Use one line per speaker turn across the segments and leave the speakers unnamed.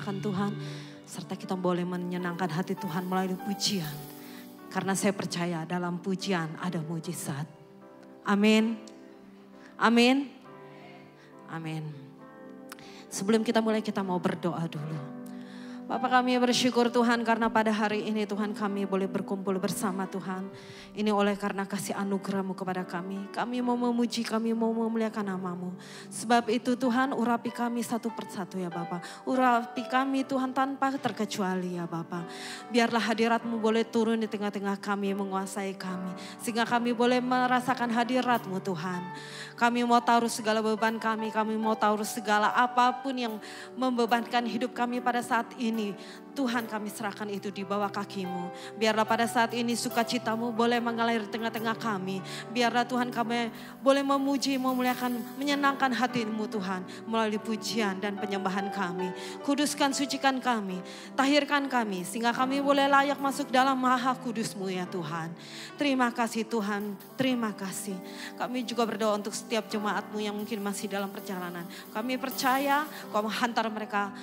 memuliakan Tuhan. Serta kita boleh menyenangkan hati Tuhan melalui pujian. Karena saya percaya dalam pujian ada mujizat. Amin. Amin. Amin. Sebelum kita mulai, kita mau berdoa dulu. Bapa, kami bersyukur Tuhan karena pada hari ini Tuhan kami boleh berkumpul bersama Tuhan. Ini oleh karena kasih anugerah-Mu kepada kami. Kami mau memuji, kami mau memuliakan nama-Mu. Sebab itu Tuhan, urapi kami satu persatu ya Bapa. Urapi kami Tuhan tanpa terkecuali ya Bapa. Biarlah hadirat-Mu boleh turun di tengah-tengah kami, menguasai kami. Sehingga kami boleh merasakan hadirat-Mu Tuhan. Kami mau taruh segala beban kami mau taruh segala apapun yang membebankan hidup kami pada saat ini. Tuhan, kami serahkan itu di bawah kaki-Mu. Biarlah pada saat ini sukacita-Mu boleh mengalir di tengah-tengah kami. Biarlah Tuhan kami boleh memuji, memuliakan, menyenangkan hati-Mu Tuhan. Melalui pujian dan penyembahan kami. Kuduskan, sucikan kami. Tahirkan kami sehingga kami boleh layak masuk dalam maha kudus-Mu ya Tuhan. Terima kasih Tuhan, terima kasih. Kami juga berdoa untuk setiap jemaat-Mu yang mungkin masih dalam perjalanan. Kami percaya Kau menghantar mereka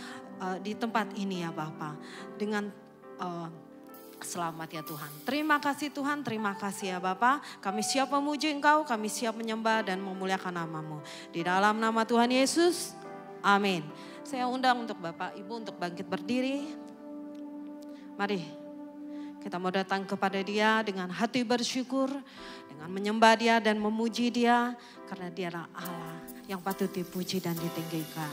di tempat ini ya Bapa. Dengan selamat ya Tuhan. Terima kasih Tuhan, terima kasih ya Bapa. Kami siap memuji Engkau, kami siap menyembah dan memuliakan nama-Mu. Di dalam nama Tuhan Yesus, amin. Saya undang untuk Bapak Ibu untuk bangkit berdiri. Mari kita mau datang kepada Dia dengan hati bersyukur, dengan menyembah Dia dan memuji Dia. Karena Dia adalah Allah yang patut dipuji dan ditinggikan.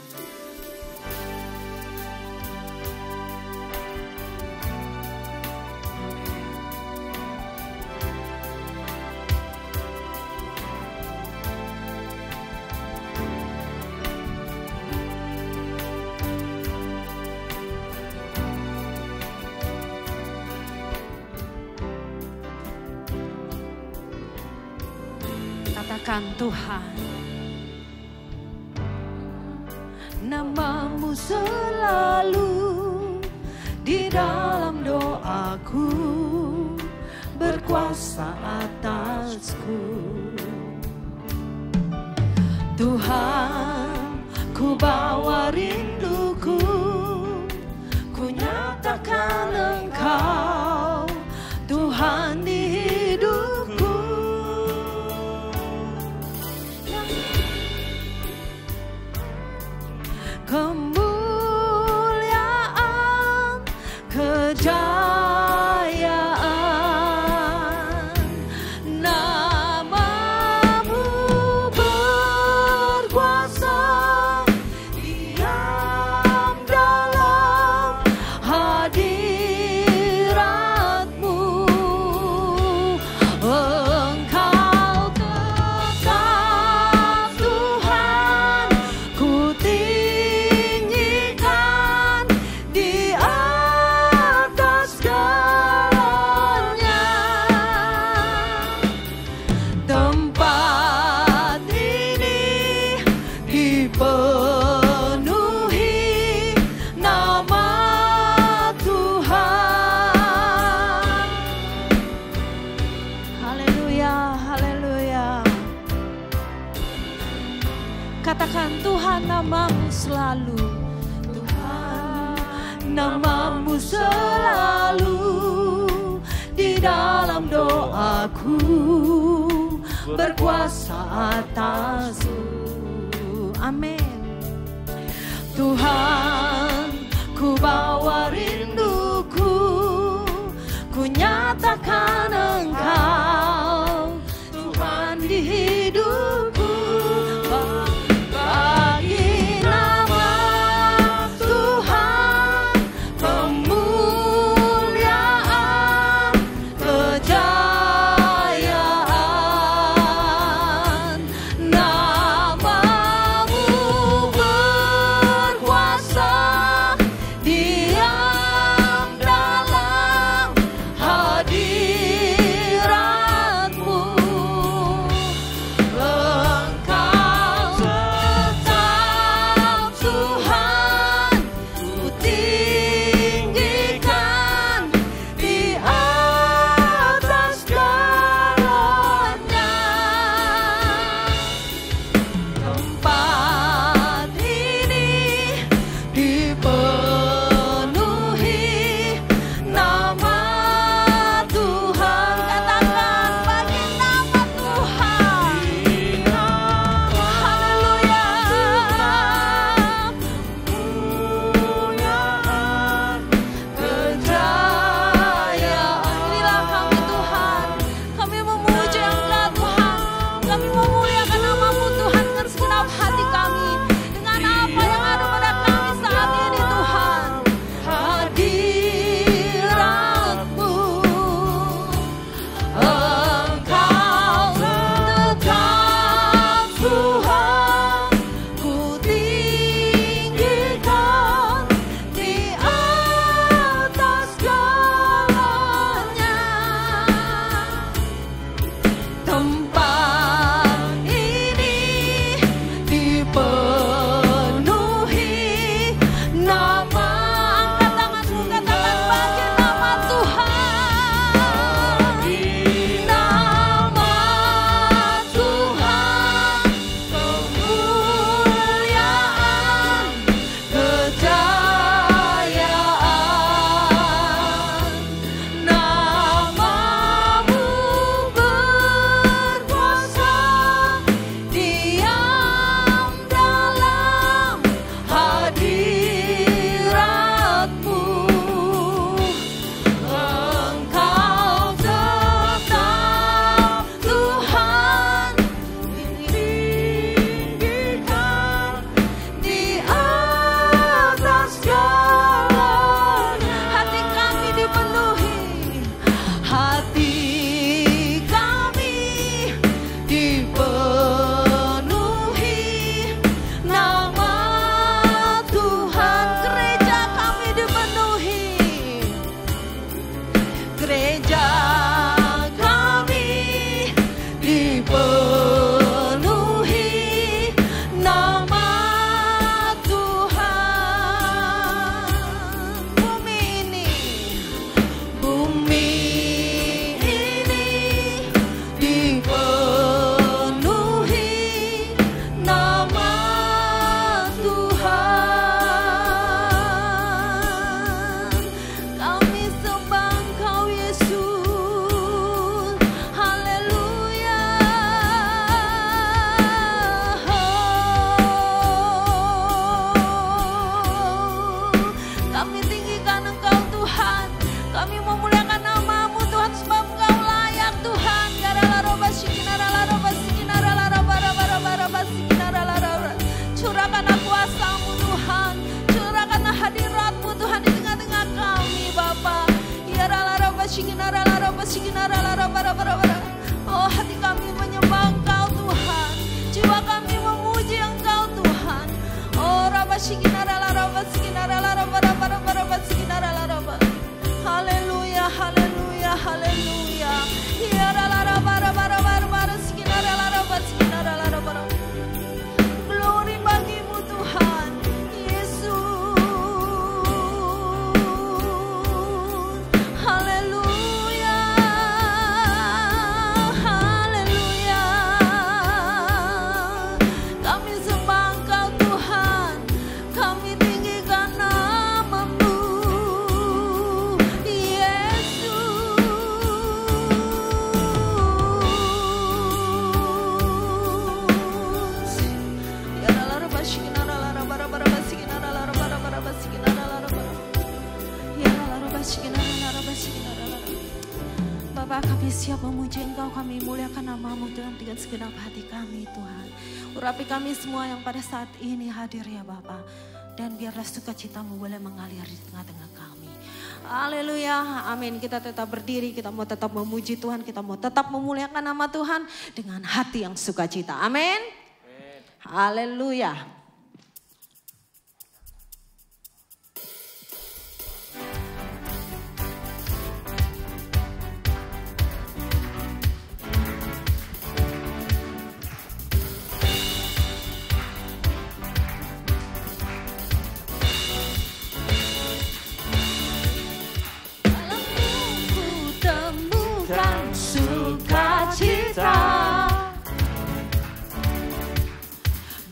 Katakan Tuhan, nama-Mu selalu di dalam doaku, berkuasa atasku. Tuhan, ku bawa rinduku, ku nyatakan Engkau, Tuhan di hidupku. Kemuliaan, kejayaan, nama-Mu berkuasa, diam dalam hadirat-Mu. Engkau tetap Tuhan, ku tinggikan di atas segalanya. Tempat ini dipenuhi nama Tuhan. Haleluya, haleluya. Katakan Tuhan, nama-Mu selalu. Tuhan, nama-Mu selalu di dalam doaku, berkuasa atasku. Amin. Tuhan, ku bawa rinduku, ku nyatakan Engkau, Tuhan di hidupku. Bagi nama Tuhan, kemuliaan, kejayaan, nama-Mu berkuasa. Curahkanlah kuasa-Mu Tuhan. Curahkanlah hadirat-Mu Tuhan di tengah-tengah kami Bapa. Oh, hati kami menyembah Engkau Tuhan. Jiwa kami memuji Engkau Tuhan. Oh, haleluya, haleluya, haleluya. Glory bagimu Tuhan Yesus. Haleluya, haleluya. Kami sembah Engkau Tuhan. Kami tinggikan nama-Mu Bapa, kami siap memuji Engkau, kami muliakan nama-Mu Tuhan dengan segenap hati kami Tuhan. Urapi kami semua yang pada saat ini hadir ya Bapa. Dan biarlah sukacita-Mu boleh mengalir di tengah-tengah kami. Haleluya, amin. Kita tetap berdiri, kita mau tetap memuji Tuhan, kita mau tetap memuliakan nama Tuhan dengan hati yang sukacita. Amin. Haleluya.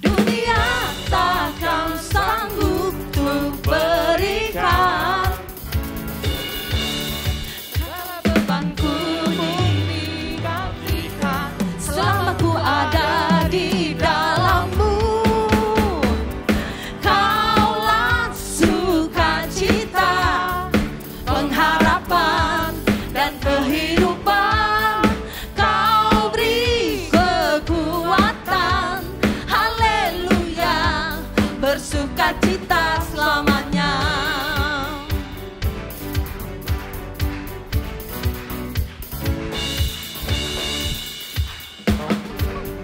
Dunia takkan sanggup untuk berikan segala bebanku menggantikan selama ku ada di dalam-Mu. Kaulah sukacita, pengharapan dan kehidupan. Sukacita selamanya.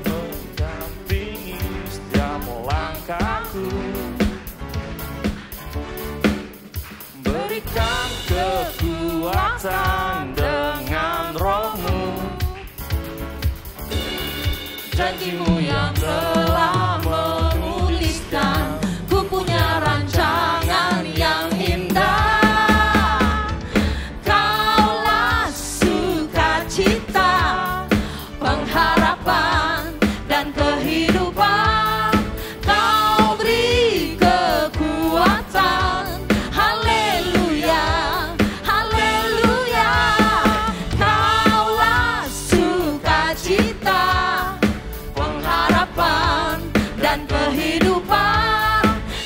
Mendampingi setiap langkahku, berikan kekuatan dengan Roh-Mu. Janji-Mu yang telah menuliskan, ku punya rancangan yang indah. Kaulah sukacita, pengharapan dan kehidupan. Kau beri kekuatan. Haleluya, haleluya. Kaulah sukacita, pengharapan dan kehidupan.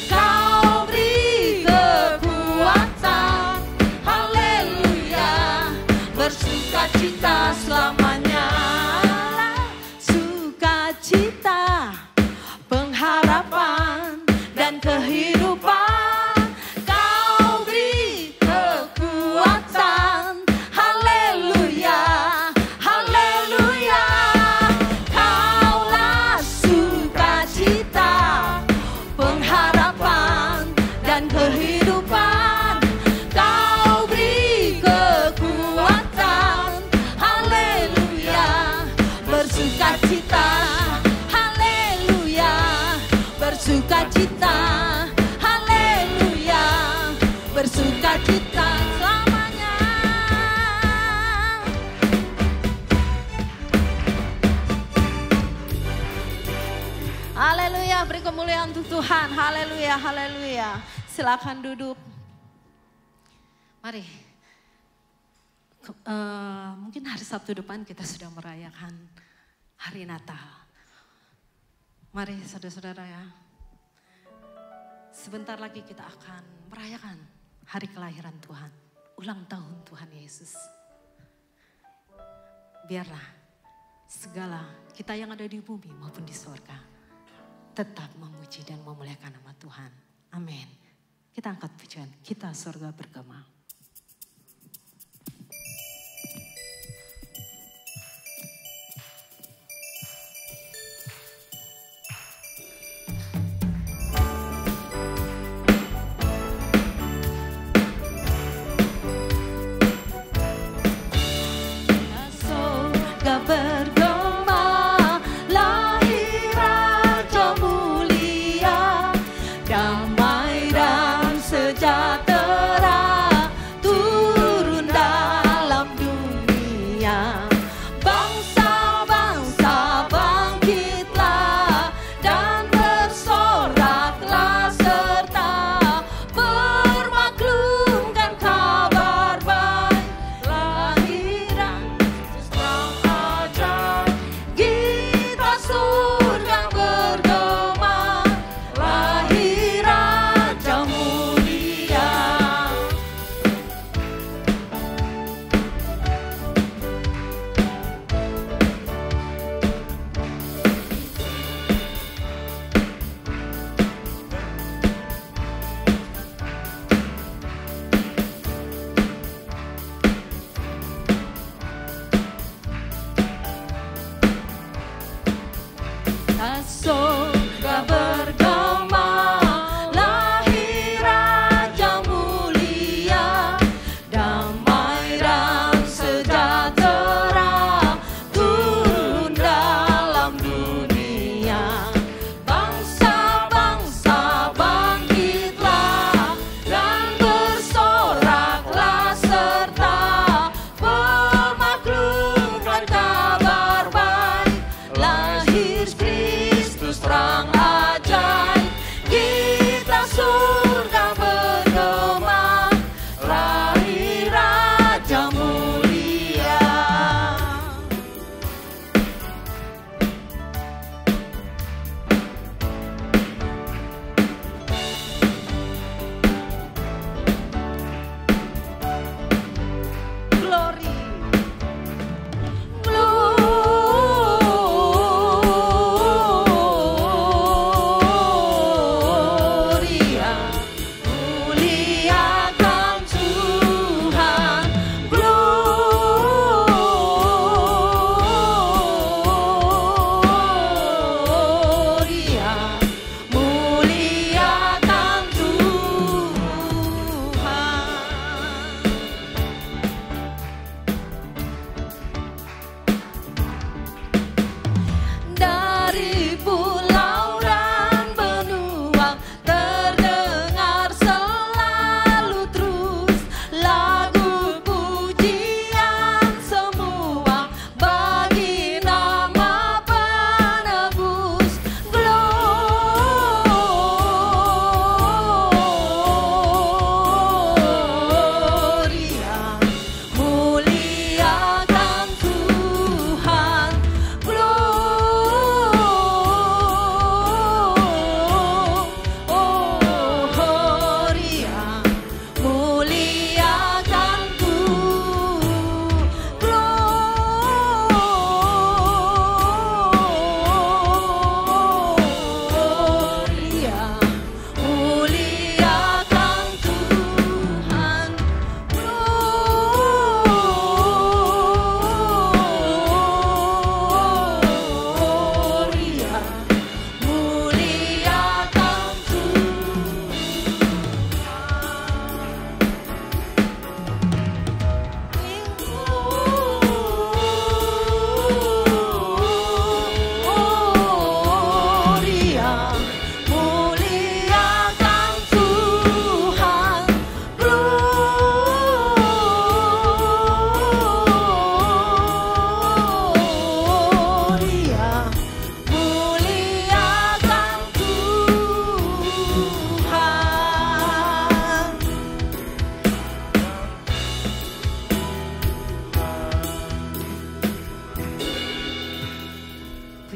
Kau beri kekuatan. Haleluya, bersukacita selamanya. Sukacita, pengharapan dan kehidupan. Kau beri kekuatan. Haleluya, haleluya. Kaulah sukacita, pengharapan dan kehidupan. Kau beri kekuatan. Haleluya, bersukacita. Haleluya, bersukacita. Haleluya, bersukacita selamanya. Haleluya, beri kemuliaan untuk Tuhan. Haleluya, haleluya. Silakan duduk. Mari. Mungkin hari Sabtu depan kita sudah merayakan hari Natal. Mari saudara-saudara ya. Sebentar lagi kita akan merayakan hari kelahiran Tuhan. Ulang tahun Tuhan Yesus. Biarlah segala kita yang ada di bumi maupun di surga tetap memuji
memuji dan memuliakan nama Tuhan. Amin. Kita angkat pujian, kita surga bergema.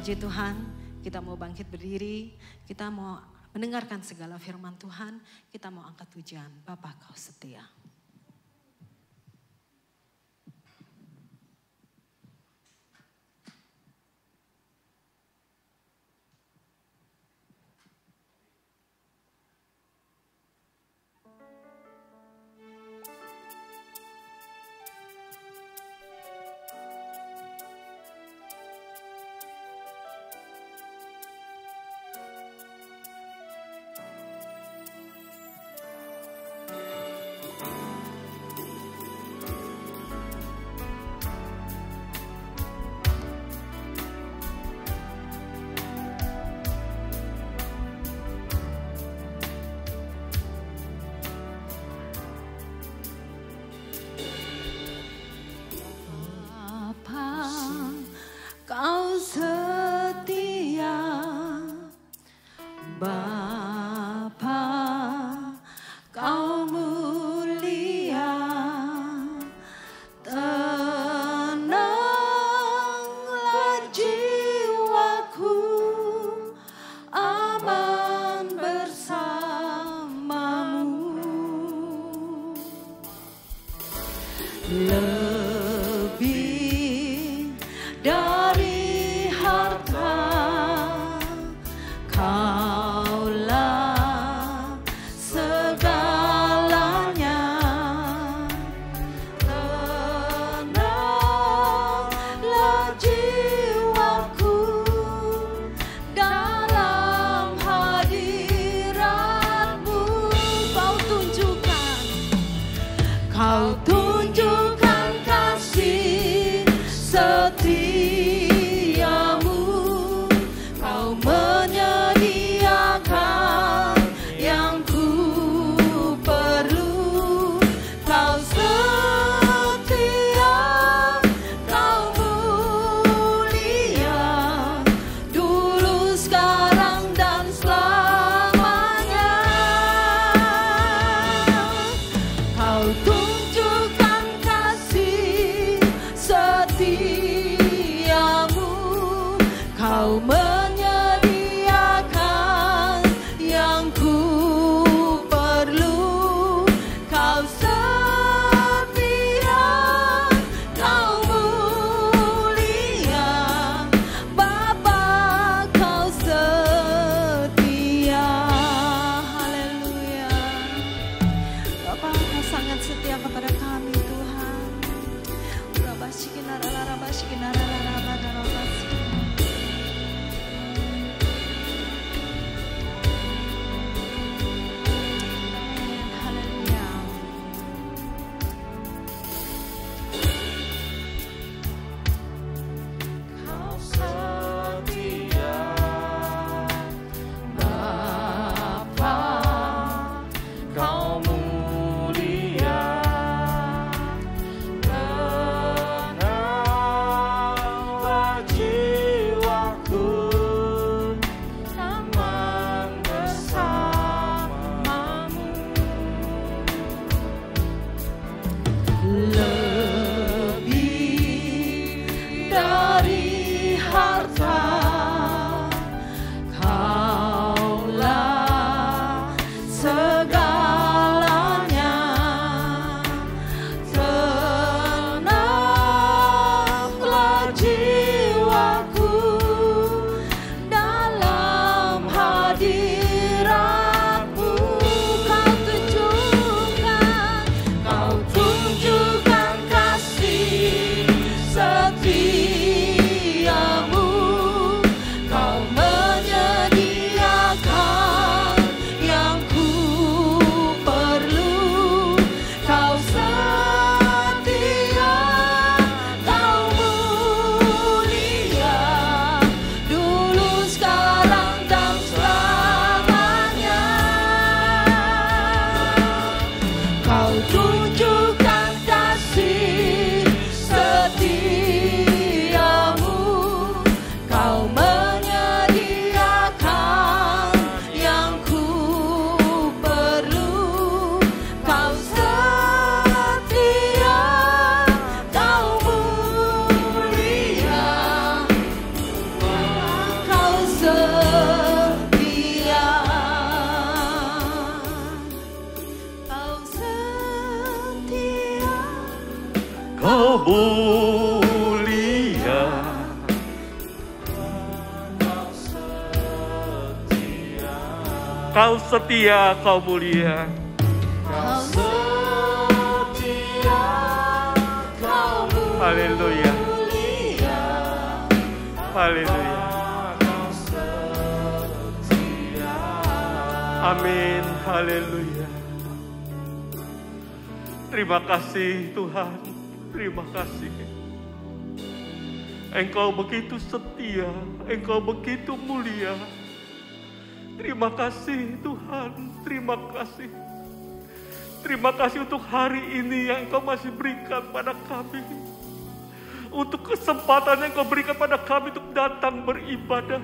Puji Tuhan, kita mau bangkit berdiri, kita mau mendengarkan segala firman Tuhan, kita mau angkat pujian, Bapa Kau setia. Bapa, Kau mulia, tenanglah jiwaku, aman bersamamu. Lebih dari harta, Kaulah segalanya. Tenanglah jiwaku dalam hadirat-Mu. Kau tunjukkan kasih setiamu. Kau menyediakan yang ku perlu. Kau setia, Kau mulia, dulu, sekarang, dan selamanya. Kau tunjukkan kasih setiamu. Kau menyediakan yang ku perlu. Kau setia, Kau mulia, Bapa, Kau setia. Haleluya. Bapa, Kau sangat setia kepada kami, Tuhan. Haleluya. Kau setia, Bapa, Kau mulia, tenanglah jiwaku, aman bersamamu. Lebih dari harta, Kaulah segalanya. Tenanglah jiwaku dalam hadirat-Mu. Kau tunjukkan kasih setiamu. Kau menyediakan yang ku perlu. Kau setia, Kau mulia, dulu, sekarang, dan selamanya. Kau tunjukkan kasih setiamu. Kau menyediakan yang ku perlu. Kau setia, Kau mulia, Kau setia. Kau setia,
Kau mulia, Kau setia, Kau mulia.
Kau setia, Kau mulia,
Haleluya, haleluya. Amin, haleluya. Terima kasih Tuhan, terima kasih. Engkau begitu setia, Engkau begitu mulia. Terima kasih Tuhan, terima kasih. Terima kasih untuk hari ini yang Engkau masih berikan pada kami. Untuk kesempatan yang Engkau berikan pada kami untuk datang beribadah.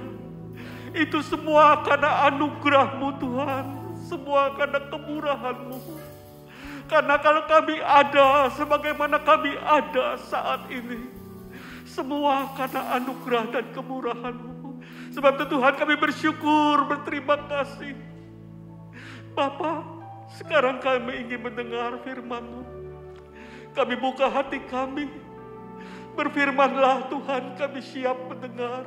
Itu semua karena anugerah-Mu Tuhan. Semua karena kemurahan-Mu. Karena kalau kami ada sebagaimana kami ada saat ini, semua karena anugerah dan kemurahan-Mu. Sebab itu Tuhan kami bersyukur, berterima kasih. Bapa, sekarang kami ingin mendengar firman-Mu. Kami buka hati kami. Berfirmanlah Tuhan, kami siap mendengar.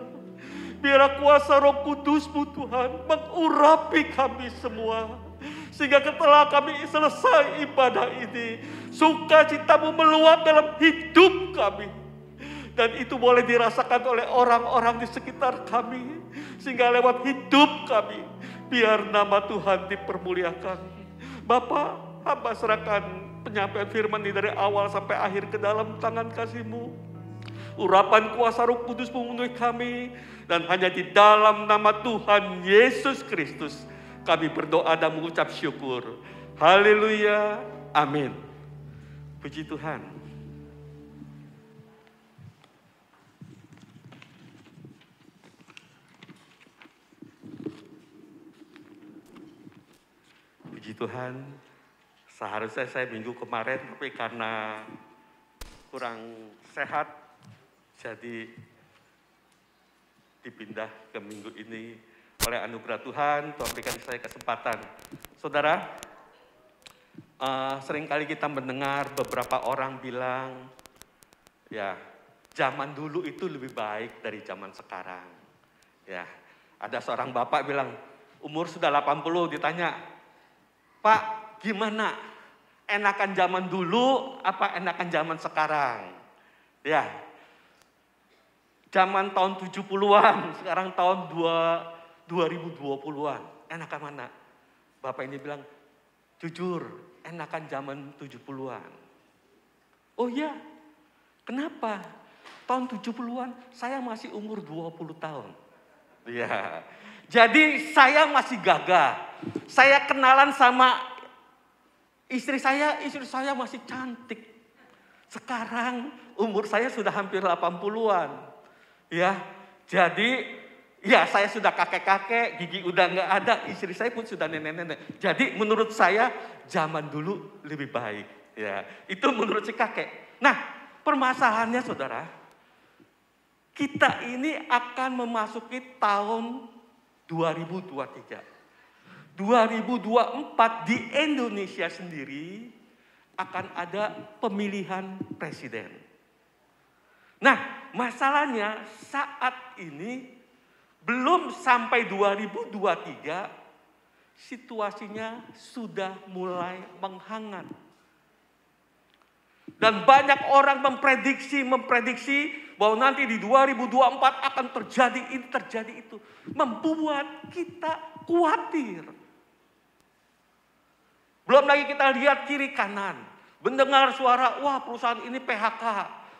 Biarlah kuasa Roh Kudus-Mu Tuhan mengurapi kami semua. Sehingga setelah kami selesai ibadah ini, sukacita-Mu meluap dalam hidup kami. Dan itu boleh dirasakan oleh orang-orang di sekitar kami. Sehingga lewat hidup kami, biar nama Tuhan dipermuliakan. Bapa, hamba serahkan penyampaian firman ini dari awal sampai akhir ke dalam tangan kasih-Mu. Urapan kuasa Roh Kudus memenuhi kami. Dan hanya di dalam nama Tuhan Yesus Kristus kami berdoa dan mengucap syukur. Haleluya. Amin. Puji Tuhan. Puji Tuhan. Seharusnya saya minggu kemarin, tapi karena kurang sehat, jadi dipindah ke minggu ini. Oleh anugerah Tuhan berikan saya kesempatan. Saudara, seringkali kita mendengar beberapa orang bilang, ya, zaman dulu itu lebih baik dari zaman sekarang. Ya, ada seorang bapak bilang, umur sudah 80, ditanya, Pak, gimana? Enakan zaman dulu apa enakan zaman sekarang? Ya, zaman tahun 70-an, sekarang tahun 2020-an. Enakan mana? Bapak ini bilang, jujur, enakan zaman 70-an. Oh iya, kenapa? Tahun 70-an saya masih umur 20 tahun. Ya, jadi saya masih gagah. Saya kenalan sama istri saya masih cantik. Sekarang umur saya sudah hampir 80-an. Ya, jadi ya saya sudah kakek-kakek, gigi udah nggak ada, istri saya pun sudah nenek-nenek. Jadi menurut saya zaman dulu lebih baik. Ya, itu menurut si kakek. Nah, permasalahannya saudara, kita ini akan memasuki tahun 2023. 2024 di Indonesia sendiri akan ada pemilihan presiden. Nah, masalahnya saat ini belum sampai 2023, situasinya sudah mulai menghangat. Dan banyak orang memprediksi bahwa nanti di 2024 akan terjadi ini, terjadi itu. Membuat kita khawatir. Belum lagi kita lihat kiri kanan. Mendengar suara, wah perusahaan ini PHK.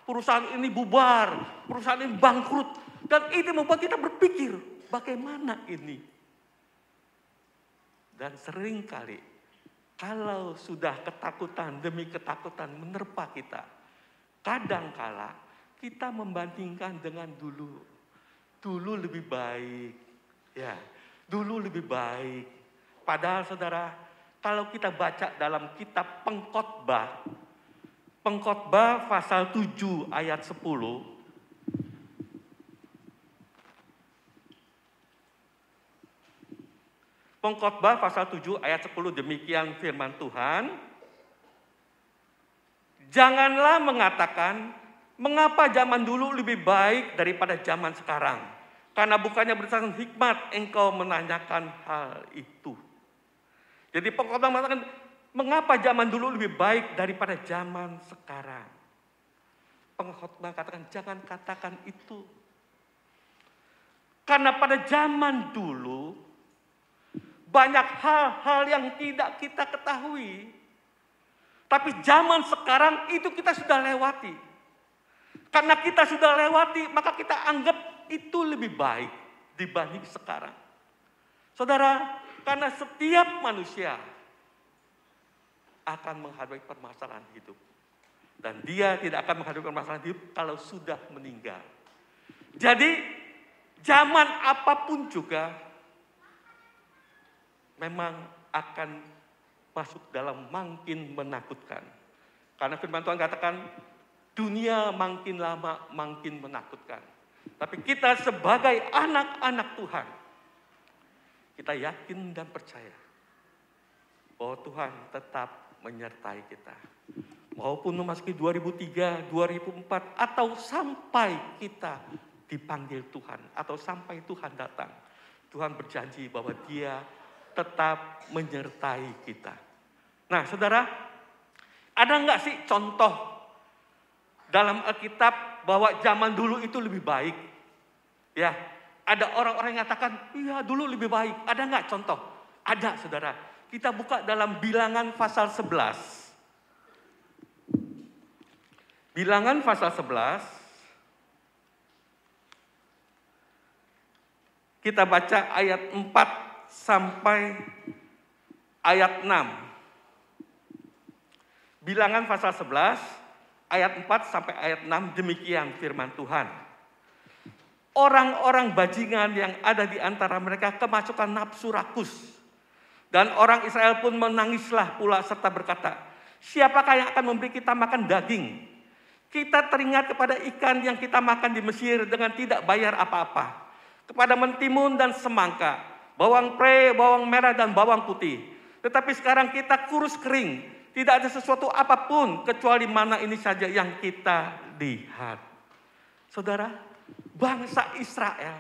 Perusahaan ini bubar, perusahaan ini bangkrut. Dan itu membuat kita berpikir, bagaimana ini? Dan seringkali, kalau sudah ketakutan demi ketakutan menerpa kita, kadangkala kita membandingkan dengan dulu. Dulu lebih baik, ya, dulu lebih baik. Padahal saudara, kalau kita baca dalam kitab Pengkhotbah pasal 7 ayat 10. Pengkhotbah pasal 7 ayat 10 demikian firman Tuhan. Janganlah mengatakan, mengapa zaman dulu lebih baik daripada zaman sekarang? Karena bukannya berdasarkan hikmat engkau menanyakan hal itu. Jadi pengkhotbah mengatakan, mengapa zaman dulu lebih baik daripada zaman sekarang? Pengkhotbah katakan, jangan katakan itu. Karena pada zaman dulu, banyak hal-hal yang tidak kita ketahui. Tapi zaman sekarang itu kita sudah lewati. Karena kita sudah lewati, maka kita anggap itu lebih baik dibanding sekarang. Saudara, karena setiap manusia akan menghadapi permasalahan hidup. Dan dia tidak akan menghadapi permasalahan hidup kalau sudah meninggal. Jadi zaman apapun juga memang akan masuk dalam makin menakutkan. Karena firman Tuhan katakan, dunia makin lama makin menakutkan. Tapi kita sebagai anak-anak Tuhan, kita yakin dan percaya bahwa Tuhan tetap menyertai kita. Maupun memasuki 2003, 2004, atau sampai kita dipanggil Tuhan, atau sampai Tuhan datang. Tuhan berjanji bahwa Dia tetap menyertai kita. Nah, saudara, ada nggak sih contoh dalam Alkitab bahwa zaman dulu itu lebih baik? Ya, ada orang-orang yang katakan, iya dulu lebih baik. Ada nggak contoh? Ada, saudara. Kita buka dalam Bilangan pasal 11. Bilangan pasal 11. Kita baca ayat 4 sampai ayat 6. Bilangan pasal 11, ayat 4 sampai ayat 6, demikian firman Tuhan. Orang-orang bajingan yang ada di antara mereka kemasukan nafsu rakus. Dan orang Israel pun menangislah pula serta berkata, siapakah yang akan memberi kita makan daging? Kita teringat kepada ikan yang kita makan di Mesir dengan tidak bayar apa-apa. Kepada mentimun dan semangka, bawang pre, bawang merah dan bawang putih. Tetapi sekarang kita kurus kering. Tidak ada sesuatu apapun kecuali mana ini saja yang kita lihat. Saudara, bangsa Israel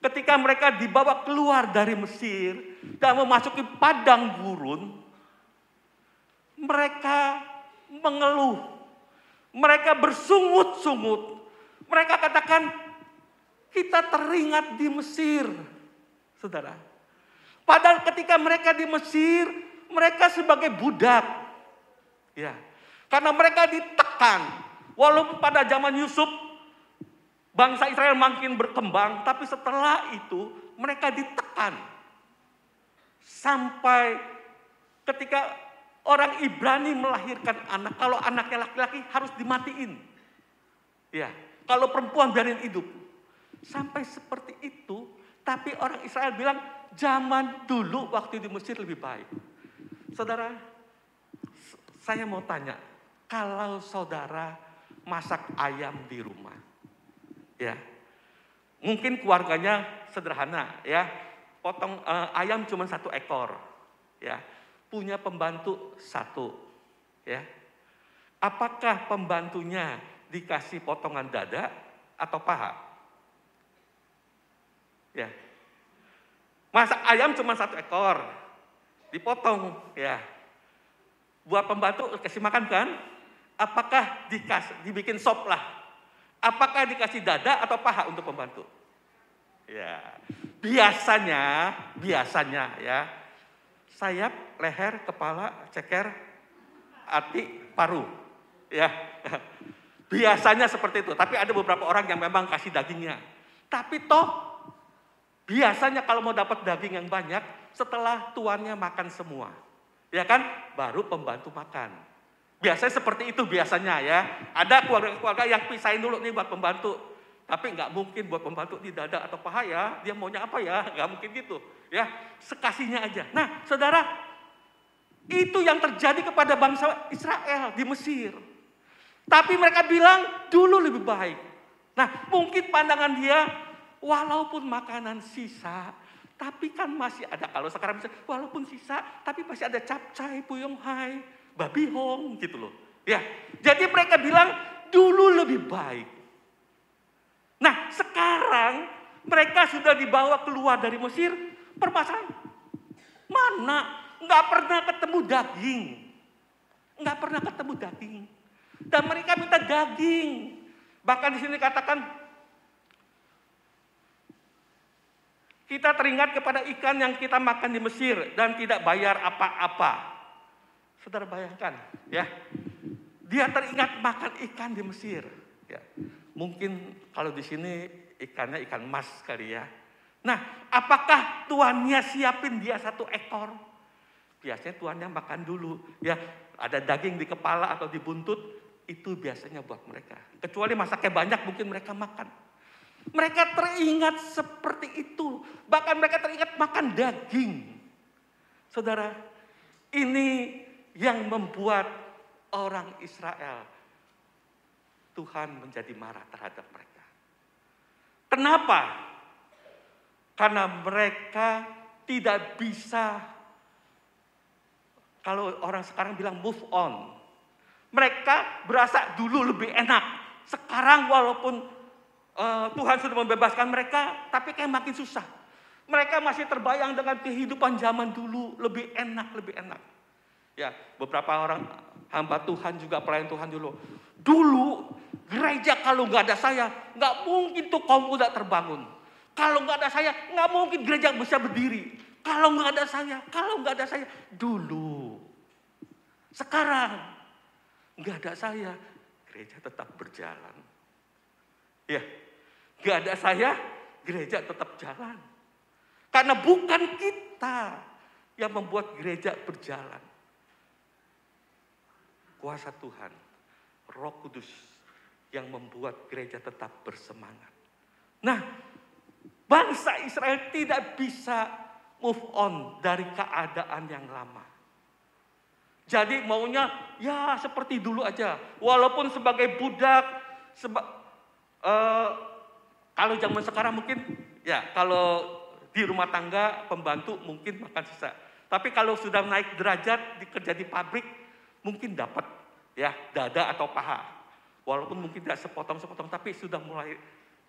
ketika mereka dibawa keluar dari Mesir dan memasuki padang gurun, mereka mengeluh, mereka bersungut-sungut, mereka katakan, kita teringat di Mesir, saudara. Padahal ketika mereka di Mesir, mereka sebagai budak. Ya, karena mereka ditekan. Walaupun pada zaman Yusuf, bangsa Israel makin berkembang, tapi setelah itu mereka ditekan. Sampai ketika orang Ibrani melahirkan anak, kalau anaknya laki-laki harus dimatiin. Ya, kalau perempuan biarin hidup. Sampai seperti itu, tapi orang Israel bilang, zaman dulu waktu di Mesir lebih baik. Saudara, saya mau tanya, kalau saudara masak ayam di rumah, ya, mungkin keluarganya sederhana, ya, potong ayam cuma 1 ekor, ya, punya pembantu 1, ya, apakah pembantunya dikasih potongan dada atau paha? Ya, masak ayam cuma 1 ekor, dipotong, ya. Buat pembantu kasih makan kan? Apakah dibikin sop lah? Apakah dikasih dada atau paha untuk pembantu? Ya, biasanya ya, sayap, leher, kepala, ceker, hati, paru. Ya, biasanya seperti itu. Tapi ada beberapa orang yang memang kasih dagingnya. Tapi toh, biasanya kalau mau dapat daging yang banyak, setelah tuannya makan semua. Ya kan, baru pembantu makan. Biasanya seperti itu biasanya ya. Ada keluarga-keluarga yang pisahin dulu nih buat pembantu. Tapi nggak mungkin buat pembantu di dada atau paha ya. Dia maunya apa ya? Nggak mungkin gitu. Ya, sekasihnya aja. Nah, saudara, itu yang terjadi kepada bangsa Israel di Mesir. Tapi mereka bilang dulu lebih baik. Nah, mungkin pandangan dia, walaupun makanan sisa, tapi kan masih ada, kalau sekarang misalnya, walaupun sisa, tapi masih ada capcay, puyong hai, babi hong, gitu loh. Ya, jadi mereka bilang dulu lebih baik. Nah, sekarang mereka sudah dibawa keluar dari Mesir, permasalahan mana? Nggak pernah ketemu daging, nggak pernah ketemu daging, dan mereka minta daging. Bahkan di sini katakan, kita teringat kepada ikan yang kita makan di Mesir dan tidak bayar apa-apa. Saudara bayangkan, ya, dia teringat makan ikan di Mesir. Ya, mungkin kalau di sini ikannya ikan mas kali ya. Nah, apakah tuannya siapin dia 1 ekor? Biasanya tuannya makan dulu. Ya, ada daging di kepala atau di buntut, itu biasanya buat mereka. Kecuali masaknya banyak, mungkin mereka makan. Mereka teringat seperti itu. Bahkan mereka teringat makan daging. Saudara, ini yang membuat orang Israel, Tuhan menjadi marah terhadap mereka. Kenapa? Karena mereka tidak bisa, kalau orang sekarang bilang move on. Mereka berasa dulu lebih enak. Sekarang walaupun Tuhan sudah membebaskan mereka, tapi kayak makin susah. Mereka masih terbayang dengan kehidupan zaman dulu, lebih enak, lebih enak. Ya, beberapa orang hamba Tuhan juga pelayan Tuhan dulu. Dulu gereja kalau nggak ada saya, nggak mungkin tuh kaum muda terbangun. Kalau nggak ada saya, nggak mungkin gereja bisa berdiri. Kalau nggak ada saya, dulu. Sekarang nggak ada saya, gereja tetap berjalan. Ya, nggak ada saya, gereja tetap jalan. Karena bukan kita yang membuat gereja berjalan. Kuasa Tuhan, Roh Kudus yang membuat gereja tetap bersemangat. Nah, bangsa Israel tidak bisa move on dari keadaan yang lama. Jadi maunya ya seperti dulu aja. Walaupun sebagai budak, kalau zaman sekarang mungkin ya kalau di rumah tangga pembantu mungkin makan sisa. Tapi kalau sudah naik derajat kerja di pabrik mungkin dapat ya dada atau paha. Walaupun mungkin tidak sepotong-sepotong tapi sudah mulai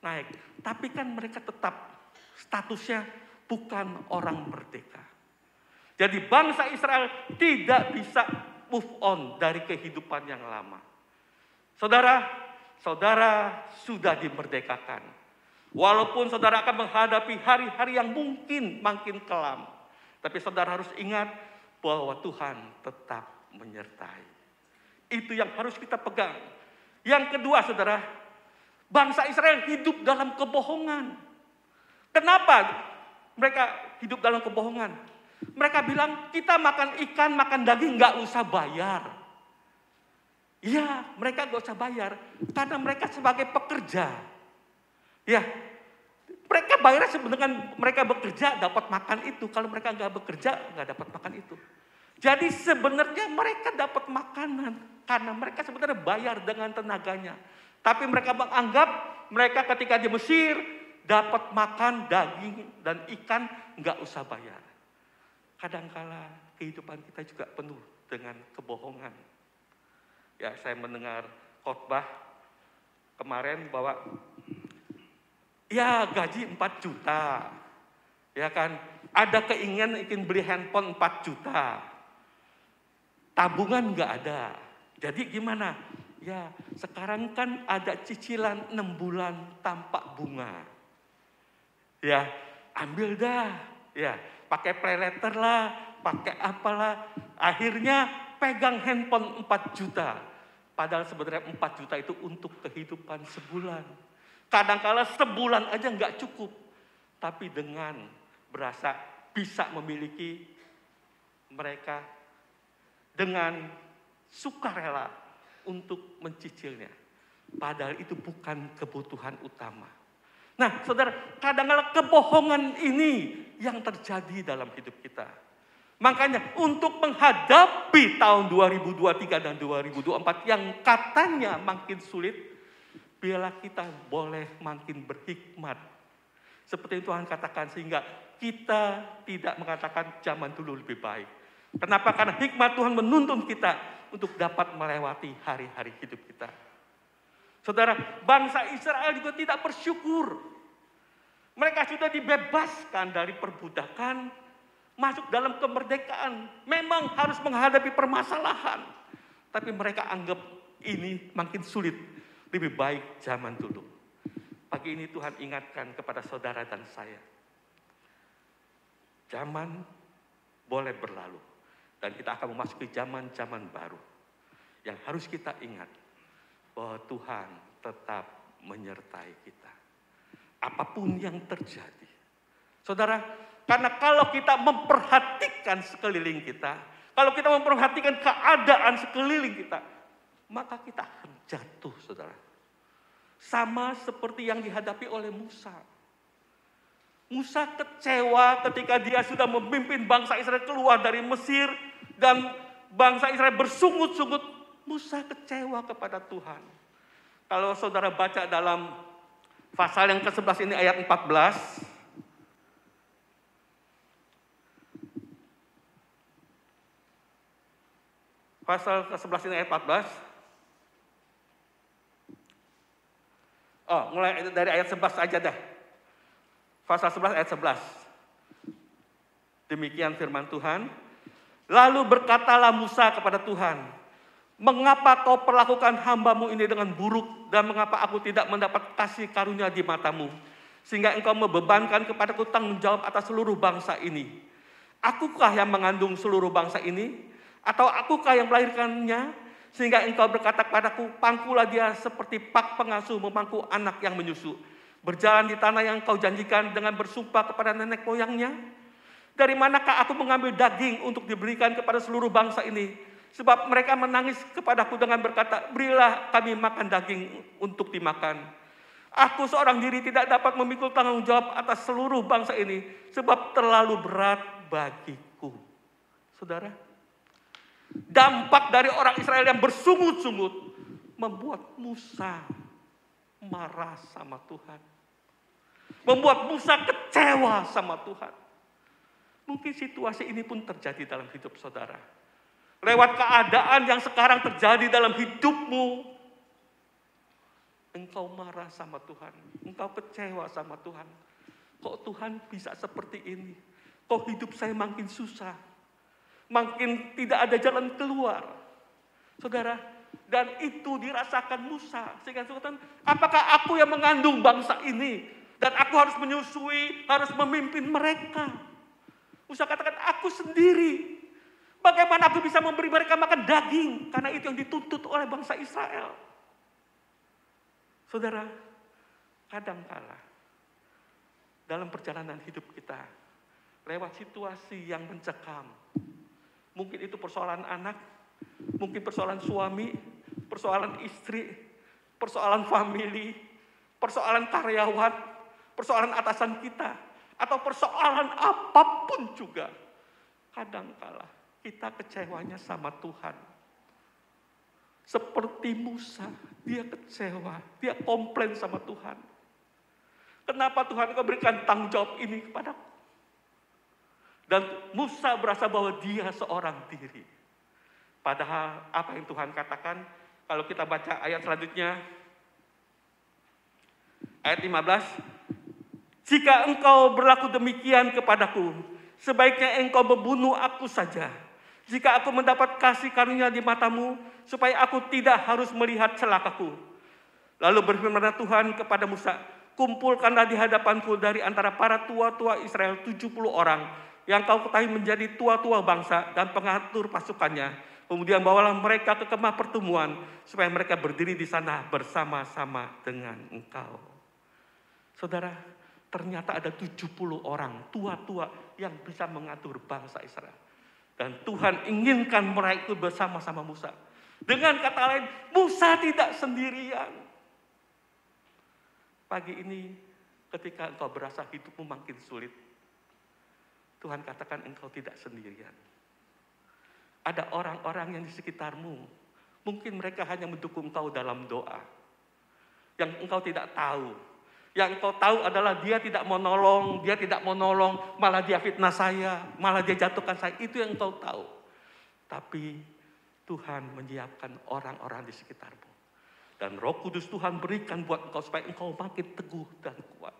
naik. Tapi kan mereka tetap statusnya bukan orang merdeka. Jadi bangsa Israel tidak bisa move on dari kehidupan yang lama. Saudara sudah dimerdekakan. Walaupun saudara akan menghadapi hari-hari yang mungkin makin kelam. Tapi saudara harus ingat bahwa Tuhan tetap menyertai. Itu yang harus kita pegang. Yang kedua saudara, bangsa Israel hidup dalam kebohongan. Kenapa mereka hidup dalam kebohongan? Mereka bilang kita makan ikan, makan daging gak usah bayar. Ya, mereka gak usah bayar karena mereka sebagai pekerja. Ya, mereka bayarnya sebenarnya mereka bekerja dapat makan itu. Kalau mereka nggak bekerja nggak dapat makan itu. Jadi sebenarnya mereka dapat makanan karena mereka sebenarnya bayar dengan tenaganya. Tapi mereka menganggap mereka ketika di Mesir dapat makan daging dan ikan nggak usah bayar. Kadangkala kehidupan kita juga penuh dengan kebohongan. Ya, saya mendengar khotbah kemarin bahwa ya gaji 4 juta. Ya kan, ada keinginan ingin beli handphone 4 juta. Tabungan enggak ada. Jadi gimana? Ya, sekarang kan ada cicilan 6 bulan tanpa bunga. Ya, ambil dah. Ya, pakai paylater lah, pakai apalah. Akhirnya pegang handphone 4 juta. Padahal sebenarnya 4 juta itu untuk kehidupan sebulan. Kadang-kala sebulan aja nggak cukup. Tapi dengan berasa bisa memiliki mereka dengan sukarela untuk mencicilnya. Padahal itu bukan kebutuhan utama. Nah saudara, kadang-kala kebohongan ini yang terjadi dalam hidup kita. Makanya untuk menghadapi tahun 2023 dan 2024 yang katanya makin sulit, biarlah kita boleh makin berhikmat. Seperti Tuhan katakan sehingga kita tidak mengatakan zaman dulu lebih baik. Kenapa? Karena hikmat Tuhan menuntun kita untuk dapat melewati hari-hari hidup kita. Saudara, bangsa Israel juga tidak bersyukur. Mereka sudah dibebaskan dari perbudakan, masuk dalam kemerdekaan. Memang harus menghadapi permasalahan. Tapi mereka anggap ini makin sulit. Lebih baik zaman dulu. Pagi ini Tuhan ingatkan kepada saudara dan saya. Zaman boleh berlalu. Dan kita akan memasuki zaman-zaman baru. Yang harus kita ingat. Bahwa Tuhan tetap menyertai kita. Apapun yang terjadi. Saudara, karena kalau kita memperhatikan sekeliling kita. Kalau kita memperhatikan keadaan sekeliling kita. Maka kita akan jatuh, saudara. Sama seperti yang dihadapi oleh Musa. Musa kecewa ketika dia sudah memimpin bangsa Israel keluar dari Mesir dan bangsa Israel bersungut-sungut. Musa kecewa kepada Tuhan. Kalau saudara baca dalam pasal yang ke-11 ini ayat 14. Pasal ke-11 ini ayat 14. Mulai dari ayat 11 aja dah. Pasal 11 ayat 11. Demikian firman Tuhan. Lalu berkatalah Musa kepada Tuhan, mengapa kau perlakukan hambamu ini dengan buruk, dan mengapa aku tidak mendapat kasih karunia di matamu, sehingga engkau membebankan kepadaku tanggung jawab atas seluruh bangsa ini. Akukah yang mengandung seluruh bangsa ini? Atau akukah yang melahirkannya? Sehingga engkau berkata kepadaku, pangkulah dia seperti pak pengasuh memangku anak yang menyusu. Berjalan di tanah yang kau janjikan dengan bersumpah kepada nenek moyangnya. Dari manakah aku mengambil daging untuk diberikan kepada seluruh bangsa ini? Sebab mereka menangis kepadaku dengan berkata, berilah kami makan daging untuk dimakan. Aku seorang diri tidak dapat memikul tanggung jawab atas seluruh bangsa ini, sebab terlalu berat bagiku. Saudara, dampak dari orang Israel yang bersungut-sungut membuat Musa marah sama Tuhan. Membuat Musa kecewa sama Tuhan. Mungkin situasi ini pun terjadi dalam hidup saudara. Lewat keadaan yang sekarang terjadi dalam hidupmu, engkau marah sama Tuhan. Engkau kecewa sama Tuhan. Kok Tuhan bisa seperti ini? Kok hidup saya makin susah? Makin tidak ada jalan keluar. Saudara, dan itu dirasakan Musa. Sehingga Tuhan, apakah aku yang mengandung bangsa ini? Dan aku harus menyusui, harus memimpin mereka. Musa katakan, aku sendiri. Bagaimana aku bisa memberi mereka makan daging? Karena itu yang dituntut oleh bangsa Israel. Saudara, kadangkala dalam perjalanan hidup kita, lewat situasi yang mencekam, mungkin itu persoalan anak, mungkin persoalan suami, persoalan istri, persoalan famili, persoalan karyawan, persoalan atasan kita, atau persoalan apapun juga. Kadangkala kita kecewanya sama Tuhan. Seperti Musa, dia kecewa, dia komplain sama Tuhan. Kenapa Tuhan kau berikan tanggung jawab ini kepadaku? Dan Musa berasa bahwa dia seorang diri. Padahal apa yang Tuhan katakan, kalau kita baca ayat selanjutnya, ayat 15, jika engkau berlaku demikian kepadaku, sebaiknya engkau membunuh aku saja. Jika aku mendapat kasih karunia di matamu, supaya aku tidak harus melihat celakaku. Lalu berfirmanlah Tuhan kepada Musa, kumpulkanlah di hadapanku dari antara para tua-tua Israel 70 orang, yang kau ketahui menjadi tua-tua bangsa dan pengatur pasukannya. Kemudian bawalah mereka ke kemah pertemuan, supaya mereka berdiri di sana bersama-sama dengan engkau. Saudara, ternyata ada 70 orang tua-tua yang bisa mengatur bangsa Israel. Dan Tuhan inginkan mereka bersama-sama Musa. Dengan kata lain, Musa tidak sendirian. Pagi ini ketika engkau berasa hidupmu makin sulit, Tuhan katakan engkau tidak sendirian. Ada orang-orang yang di sekitarmu, mungkin mereka hanya mendukung engkau dalam doa. Yang engkau tidak tahu. Yang engkau tahu adalah dia tidak mau nolong, malah dia fitnah saya, malah dia jatuhkan saya. Itu yang engkau tahu. Tapi Tuhan menyiapkan orang-orang di sekitarmu. Dan Roh Kudus Tuhan berikan buat engkau supaya engkau makin teguh dan kuat.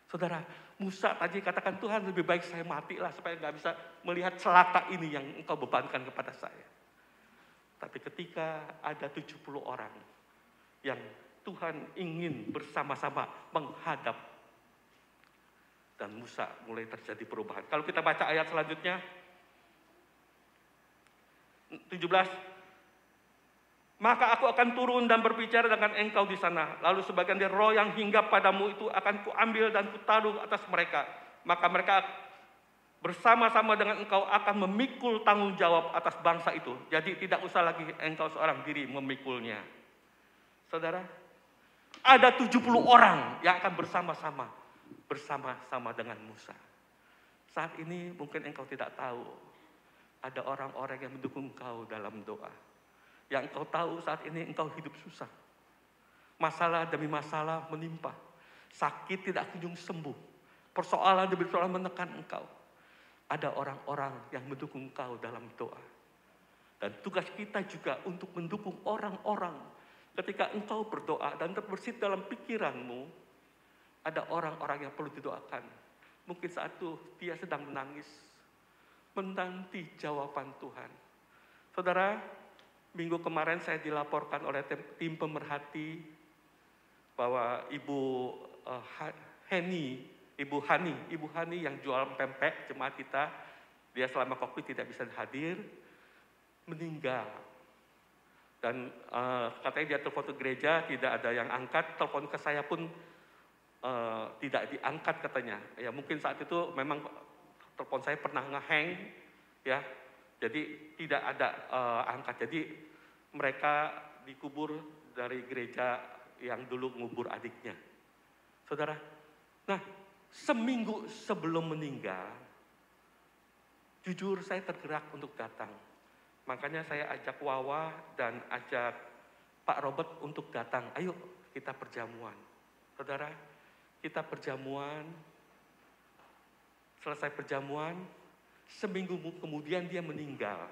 Saudara, Musa tadi katakan, Tuhan lebih baik saya matilah supaya nggak bisa melihat celaka ini yang engkau bebankan kepada saya. Tapi ketika ada 70 orang yang Tuhan ingin bersama-sama menghadap. Dan Musa mulai terjadi perubahan. Kalau kita baca ayat selanjutnya, 17. Maka aku akan turun dan berbicara dengan engkau di sana. Lalu sebagian dari roh yang hinggap padamu itu akan kuambil dan kutaruh atas mereka. Maka mereka bersama-sama dengan engkau akan memikul tanggung jawab atas bangsa itu. Jadi tidak usah lagi engkau seorang diri memikulnya. Saudara, ada 70 orang yang akan bersama-sama dengan Musa. Saat ini mungkin engkau tidak tahu, ada orang-orang yang mendukung engkau dalam doa. Yang engkau tahu saat ini engkau hidup susah. Masalah demi masalah menimpa. Sakit tidak kunjung sembuh. Persoalan demi persoalan menekan engkau. Ada orang-orang yang mendukung engkau dalam doa. Dan tugas kita juga untuk mendukung orang-orang. Ketika engkau berdoa dan terbersit dalam pikiranmu, ada orang-orang yang perlu didoakan. Mungkin saat itu dia sedang menangis, menanti jawaban Tuhan. Saudara, minggu kemarin saya dilaporkan oleh tim pemerhati bahwa Ibu Hani yang jual pempek jemaat kita, dia selama COVID tidak bisa hadir, meninggal. Dan katanya dia telepon ke gereja, tidak ada yang angkat, telepon ke saya pun tidak diangkat katanya. Ya mungkin saat itu memang telepon saya pernah nge-hang, ya, jadi tidak ada angkat. Jadi mereka dikubur dari gereja yang dulu ngubur adiknya. Saudara, nah seminggu sebelum meninggal, jujur saya tergerak untuk datang. Makanya saya ajak Wawa dan ajak Pak Robert untuk datang. Ayo kita perjamuan. Saudara, kita perjamuan. Selesai perjamuan, seminggu kemudian dia meninggal.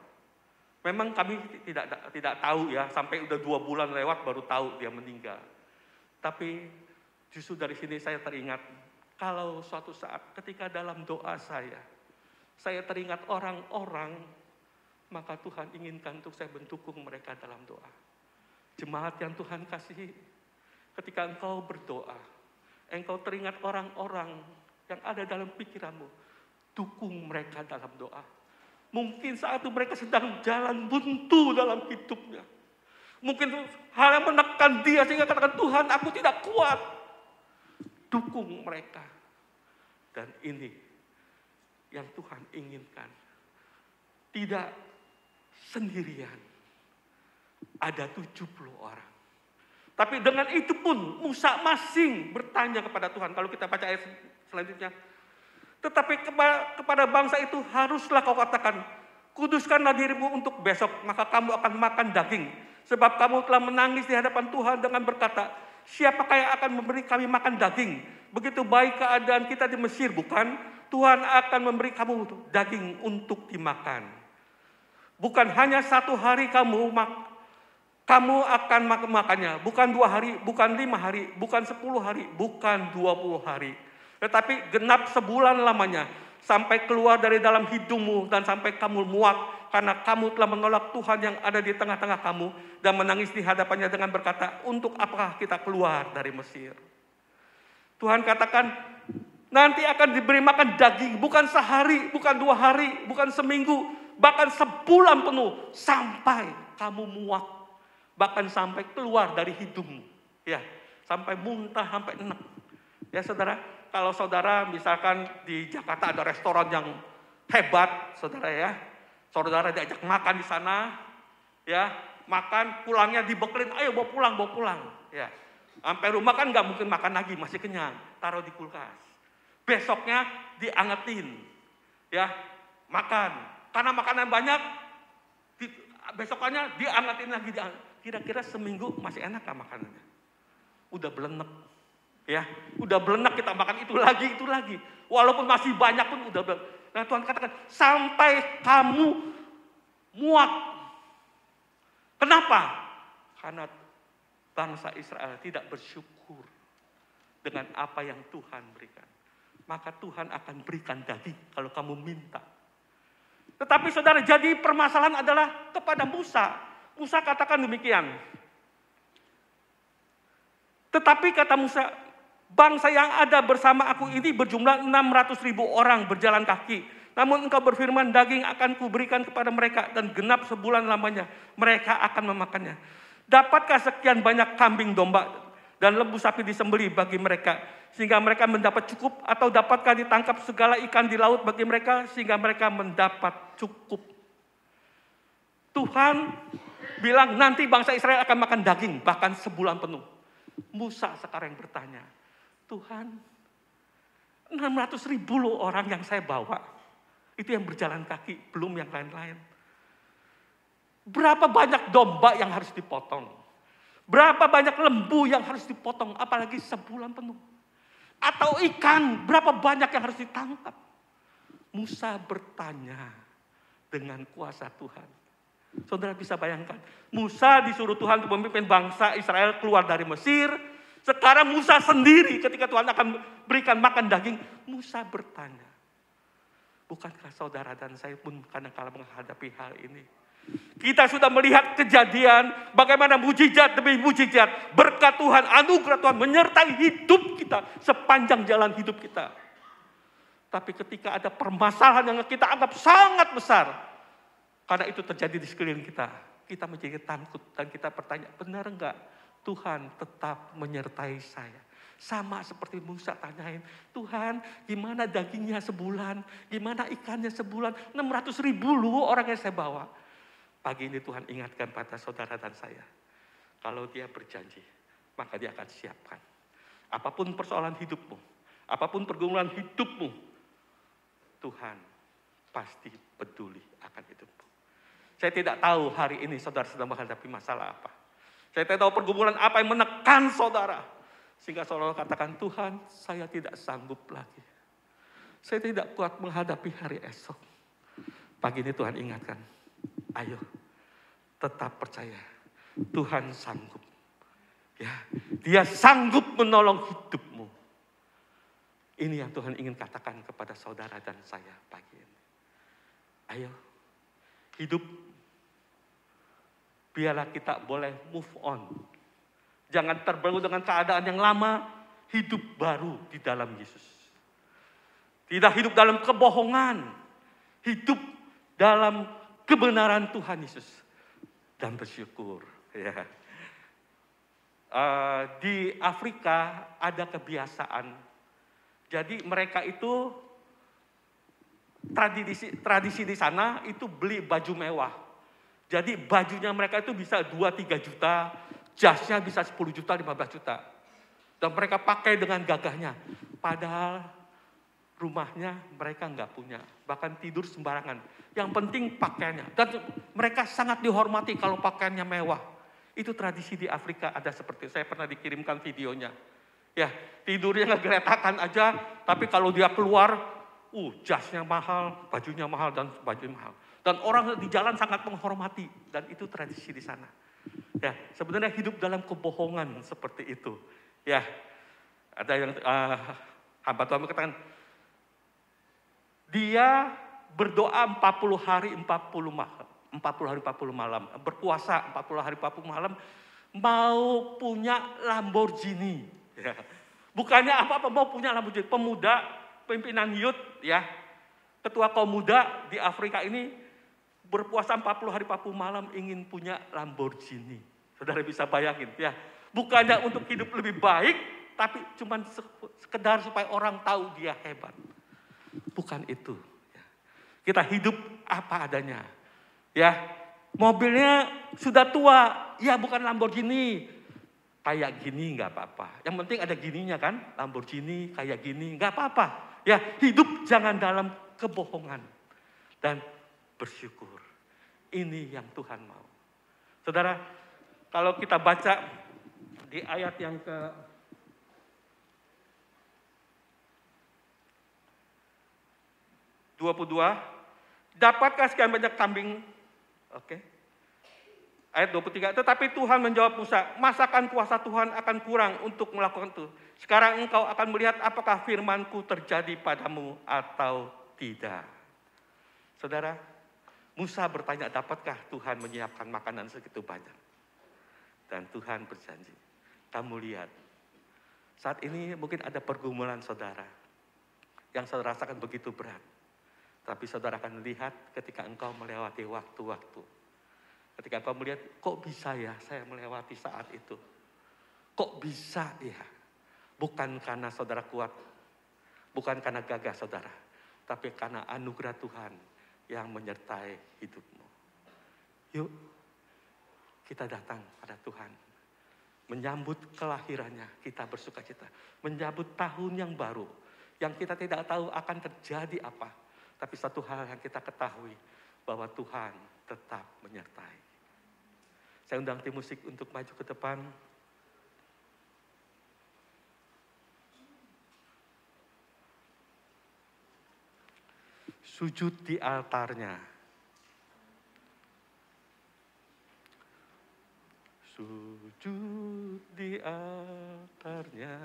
Memang kami tidak tahu ya, sampai udah 2 bulan lewat baru tahu dia meninggal. Tapi justru dari sini saya teringat, kalau suatu saat ketika dalam doa saya teringat orang-orang, maka Tuhan inginkan untuk saya mendukung mereka dalam doa. Jemaat yang Tuhan kasihi, ketika engkau berdoa, engkau teringat orang-orang yang ada dalam pikiranmu, dukung mereka dalam doa. Mungkin saat itu mereka sedang jalan buntu dalam hidupnya. Mungkin hal yang menekan dia sehingga katakan, Tuhan aku tidak kuat. Dukung mereka. Dan ini yang Tuhan inginkan. Tidak sendirian. Ada 70 orang. Tapi dengan itu pun Musa masing bertanya kepada Tuhan. Kalau kita baca ayat selanjutnya. Tetapi kepada bangsa itu haruslah kau katakan, kuduskanlah dirimu untuk besok, maka kamu akan makan daging. Sebab kamu telah menangis di hadapan Tuhan dengan berkata, siapakah yang akan memberi kami makan daging? Begitu baik keadaan kita di Mesir, bukan? Tuhan akan memberi kamu daging untuk dimakan. Bukan hanya 1 hari kamu akan makannya. Bukan 2 hari, bukan 5 hari, bukan 10 hari, bukan 20 hari. Tetapi genap sebulan lamanya, sampai keluar dari dalam hidungmu dan sampai kamu muak, karena kamu telah menolak Tuhan yang ada di tengah-tengah kamu dan menangis di hadapannya dengan berkata, untuk apakah kita keluar dari Mesir? Tuhan katakan, nanti akan diberi makan daging, bukan sehari, bukan 2 hari, bukan seminggu, bahkan sebulan penuh, sampai kamu muak, bahkan sampai keluar dari hidungmu, ya, sampai muntah, sampai enak. Ya saudara, kalau saudara misalkan di Jakarta ada restoran yang hebat, saudara ya, saudara diajak makan di sana, ya, makan, pulangnya dibekelin, ayo bawa pulang, ya. Sampai rumah kan nggak mungkin makan lagi, masih kenyang, taruh di kulkas. Besoknya diangetin, ya, makan. Karena makanan banyak, besokannya diangetin lagi. Kira-kira seminggu masih enak gak makanannya? Udah belenek, ya, udah belenek kita makan itu lagi. Walaupun masih banyak pun udah belenek. Nah Tuhan katakan, sampai kamu muak. Kenapa? Karena bangsa Israel tidak bersyukur dengan apa yang Tuhan berikan. Maka Tuhan akan berikan daging kalau kamu minta. Tetapi saudara, jadi permasalahan adalah kepada Musa. Musa katakan demikian. Tetapi kata Musa, bangsa yang ada bersama aku ini berjumlah 600.000 orang berjalan kaki. Namun engkau berfirman, daging akan kuberikan kepada mereka dan genap sebulan lamanya mereka akan memakannya. Dapatkah sekian banyak kambing domba dan lembu sapi disembelih bagi mereka sehingga mereka mendapat cukup, atau dapatkah ditangkap segala ikan di laut bagi mereka sehingga mereka mendapat cukup? Tuhan bilang nanti bangsa Israel akan makan daging bahkan sebulan penuh. Musa sekarang yang bertanya, Tuhan, 600.000 loh orang yang saya bawa. Itu yang berjalan kaki, belum yang lain-lain. Berapa banyak domba yang harus dipotong? Berapa banyak lembu yang harus dipotong, apalagi sebulan penuh? Atau ikan, berapa banyak yang harus ditangkap? Musa bertanya dengan kuasa Tuhan. Saudara bisa bayangkan, Musa disuruh Tuhan untuk memimpin bangsa Israel keluar dari Mesir. Sekarang Musa sendiri ketika Tuhan akan berikan makan daging, Musa bertanya, bukankah saudara dan saya pun kadang-kala menghadapi hal ini? Kita sudah melihat kejadian bagaimana mujizat demi mujizat, berkat Tuhan, anugerah Tuhan menyertai hidup kita sepanjang jalan hidup kita. Tapi ketika ada permasalahan yang kita anggap sangat besar, karena itu terjadi di sekeliling kita, kita menjadi takut dan kita bertanya, benar enggak Tuhan tetap menyertai saya? Sama seperti Musa tanyain, Tuhan gimana dagingnya sebulan, gimana ikannya sebulan, 600.000 loh orang yang saya bawa. Pagi ini Tuhan ingatkan pada saudara dan saya, kalau dia berjanji, maka dia akan siapkan. Apapun persoalan hidupmu, apapun pergumulan hidupmu, Tuhan pasti peduli akan hidupmu. Saya tidak tahu hari ini saudara sedang menghadapi masalah apa. Saya tidak tahu pergumulan apa yang menekan saudara. Sehingga saudara katakan, Tuhan saya tidak sanggup lagi. Saya tidak kuat menghadapi hari esok. Pagi ini Tuhan ingatkan, ayo tetap percaya. Tuhan sanggup. Ya, Dia sanggup menolong hidupmu. Ini yang Tuhan ingin katakan kepada saudara dan saya pagi ini. Ayo, hidup. Biarlah kita boleh move on. Jangan terbelenggu dengan keadaan yang lama. Hidup baru di dalam Yesus. Tidak hidup dalam kebohongan. Hidup dalam kebenaran Tuhan Yesus. Dan bersyukur. Ya. Di Afrika ada kebiasaan. Jadi mereka itu tradisi di sana itu beli baju mewah. Jadi bajunya mereka itu bisa 2-3 juta, jasnya bisa 10 juta, 15 juta. Dan mereka pakai dengan gagahnya. Padahal rumahnya mereka nggak punya. Bahkan tidur sembarangan. Yang penting pakaiannya. Dan mereka sangat dihormati kalau pakaiannya mewah. Itu tradisi di Afrika ada seperti itu. Saya pernah dikirimkan videonya. Ya, tidurnya ngegeletakan aja. Tapi kalau dia keluar, jasnya mahal, bajunya mahal, dan bajunya mahal. Dan orang di jalan sangat menghormati. Dan itu tradisi di sana. Ya, sebenarnya hidup dalam kebohongan seperti itu. Ya, ada yang hamba Tuhan mengatakan, dia berdoa 40 hari 40 malam. 40 hari 40 malam. Berpuasa 40 hari 40 malam. Mau punya Lamborghini. Ya. Bukannya apa-apa, mau punya Lamborghini. Pemuda, pimpinan youth, ya. Ketua kaum muda di Afrika ini berpuasa 40 hari 40 malam ingin punya Lamborghini. Saudara bisa bayangin, ya. Bukannya untuk hidup lebih baik, tapi cuma sekedar supaya orang tahu dia hebat. Bukan itu. Kita hidup apa adanya. Ya, mobilnya sudah tua, ya bukan Lamborghini. Kayak gini nggak apa-apa. Yang penting ada gininya kan, Lamborghini kayak gini nggak apa-apa. Ya, hidup jangan dalam kebohongan dan bersyukur. Ini yang Tuhan mau. Saudara, kalau kita baca di ayat yang ke 22, dapatkah sekian banyak kambing? Oke. Ayat 23, tetapi Tuhan menjawab Musa, masakan kuasa Tuhan akan kurang untuk melakukan itu? Sekarang engkau akan melihat apakah firmanku terjadi padamu atau tidak. Saudara, Musa bertanya, dapatkah Tuhan menyiapkan makanan segitu banyak? Dan Tuhan berjanji. Kamu lihat, saat ini mungkin ada pergumulan saudara yang saudara rasakan begitu berat. Tapi saudara akan lihat ketika engkau melewati waktu-waktu. Ketika engkau melihat, kok bisa ya saya melewati saat itu? Kok bisa ya? Bukan karena saudara kuat, bukan karena gagah saudara, tapi karena anugerah Tuhan yang menyertai hidupmu. Yuk, kita datang pada Tuhan. menyambut kelahirannya, kita bersuka cita. Menyambut tahun yang baru, yang kita tidak tahu akan terjadi apa. Tapi satu hal yang kita ketahui, bahwa Tuhan tetap menyertai. Saya undang tim musik untuk maju ke depan. Sujud di altarnya. Sujud di altarnya,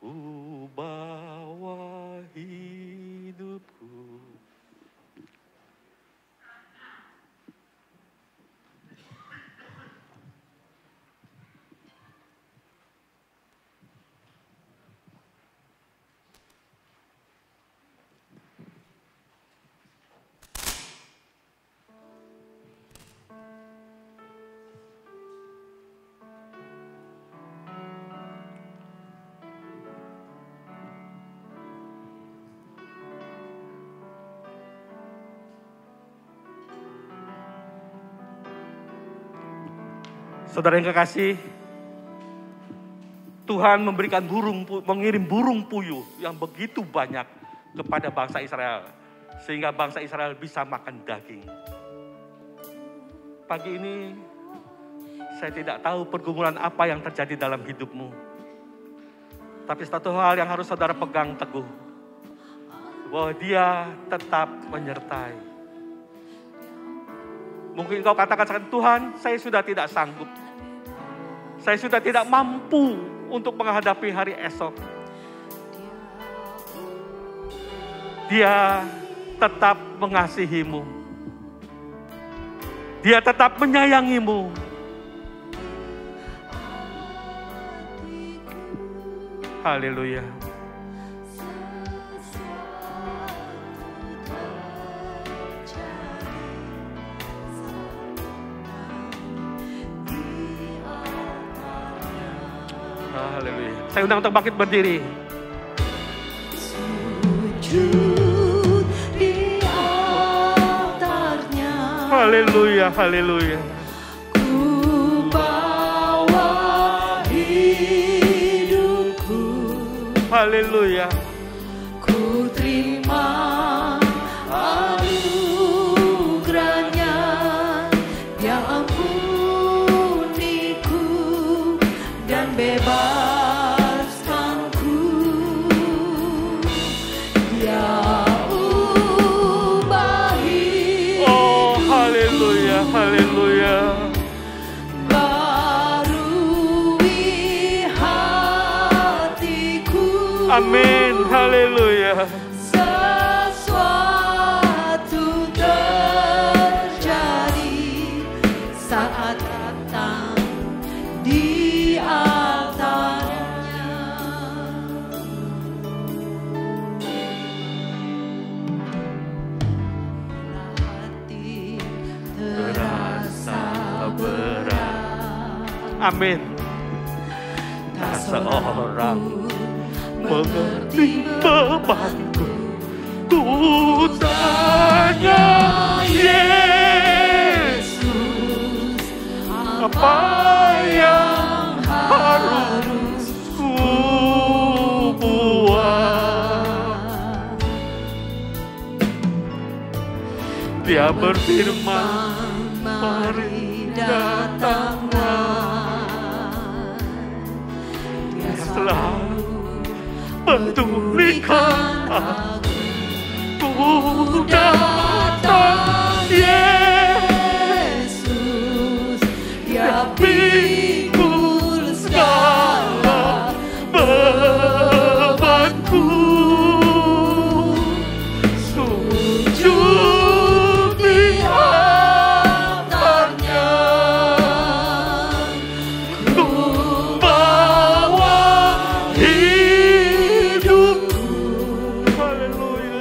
ku bawa hidupku. Saudara yang kekasih, Tuhan mengirim burung puyuh yang begitu banyak kepada bangsa Israel. Sehingga bangsa Israel bisa makan daging. Pagi ini, saya tidak tahu pergumulan apa yang terjadi dalam hidupmu. Tapi satu hal yang harus saudara pegang teguh. Bahwa Dia tetap menyertai. Mungkin kau katakan, Tuhan, saya sudah tidak sanggup. Saya sudah tidak mampu untuk menghadapi hari esok. Dia tetap mengasihimu. Dia tetap menyayangimu. Haleluya. Haleluya. Saya undang untuk bangkit berdiri.
Sujud di altarnya.
Haleluya, haleluya.
Ku bawa hidupku.
Haleluya.
Ku terima anugerahnya. Dia ampuniku dan bebaskanku. Dia ubahi.
Oh, haleluya, haleluya.
Barui hatiku.
Amin, haleluya.
Sesuatu terjadi saat datang di altarnya. Hati terasa berat.
Amin. Tak seorang mengerti bebanku. Ku tanya Yesus, apa yang harus ku buat? Dia berfirman, mari datanglah. Dia selalu pedulikan aku. Ku datang Yesus, Dia pikul segala bebanku. Sujud di altarnya, ku bawa hidupku. Haleluya.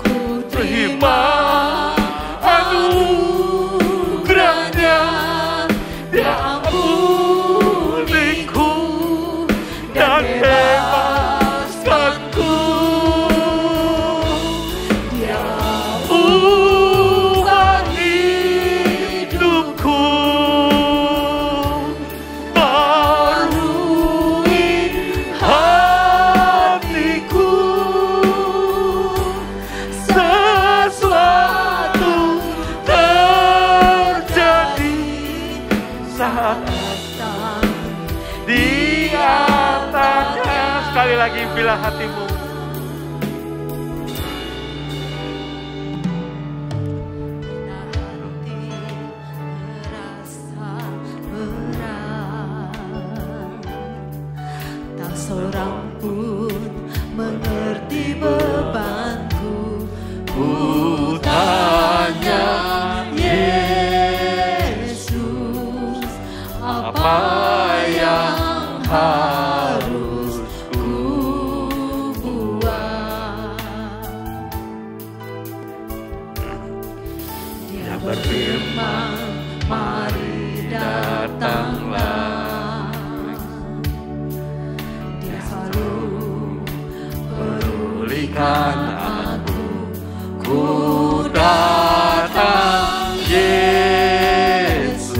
Ku terima anugerahnya. Dia ampuniku dan bebaskanku. Dia ubah hidupku. lagi bila hatimu.
Seorang pun mengerti bebanku. Ku tanya Yesus, apa yang harus ku buat? Dia berfirman, mari datanglah. Aku, ku datang Yesus,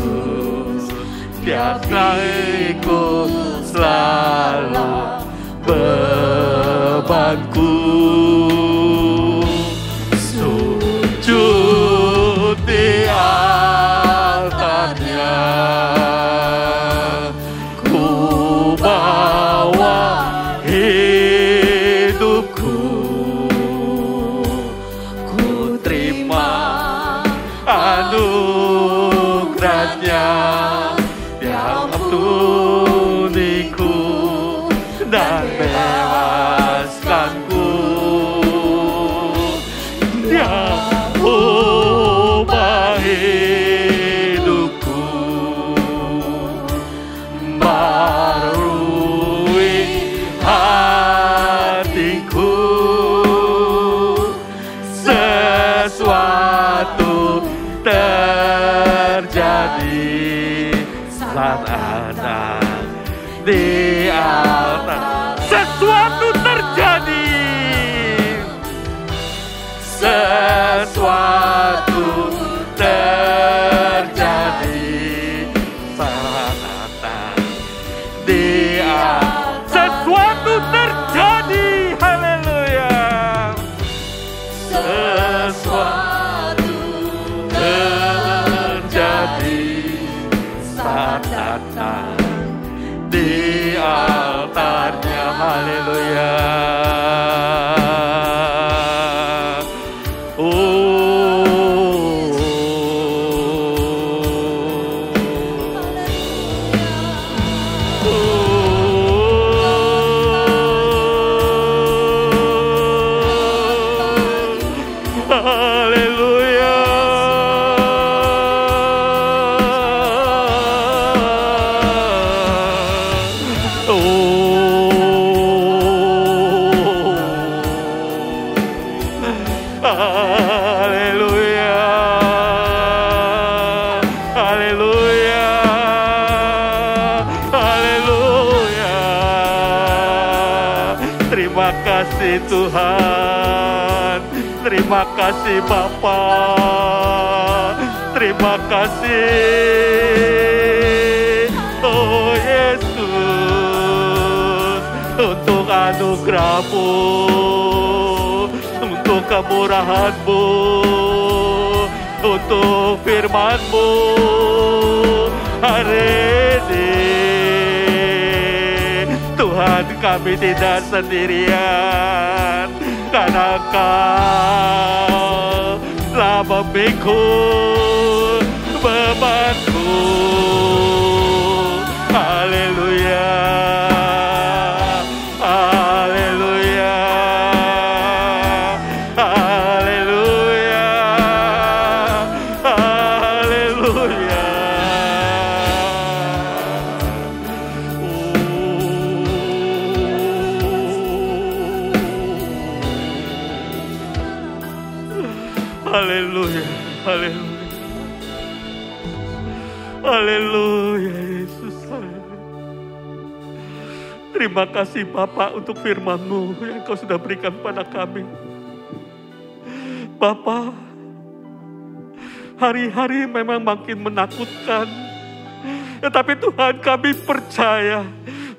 tiap ikut selalu bebanku. Sujud di altarnya, ku bawa hidupku. Anugerahnya yang ampuniku dan bebaskanku. Dia ubah hidupku, barui hatiku. Sesuatu terjadi saat ada di altar. Sesuatu terjadi. Sesuatu terjadi saat ada di altar. Sesuatu terjadi. Haleluya. Sesuatu terjadi saat datang di altarnya. Haleluya. Terima kasih Tuhan, terima kasih Bapa, terima kasih oh Yesus untuk anugerah-Mu, untuk kemurahan-Mu, untuk firman-Mu hari ini. Tuhan, kami tidak sendirian, karena Kau telah memikul bebanku. Haleluya, haleluya, haleluya, haleluya. Haleluya, haleluya, haleluya Yesus. Terima kasih Bapa untuk firman-Mu yang Kau sudah berikan pada kami. Bapa, hari-hari memang makin menakutkan, tetapi Tuhan, kami percaya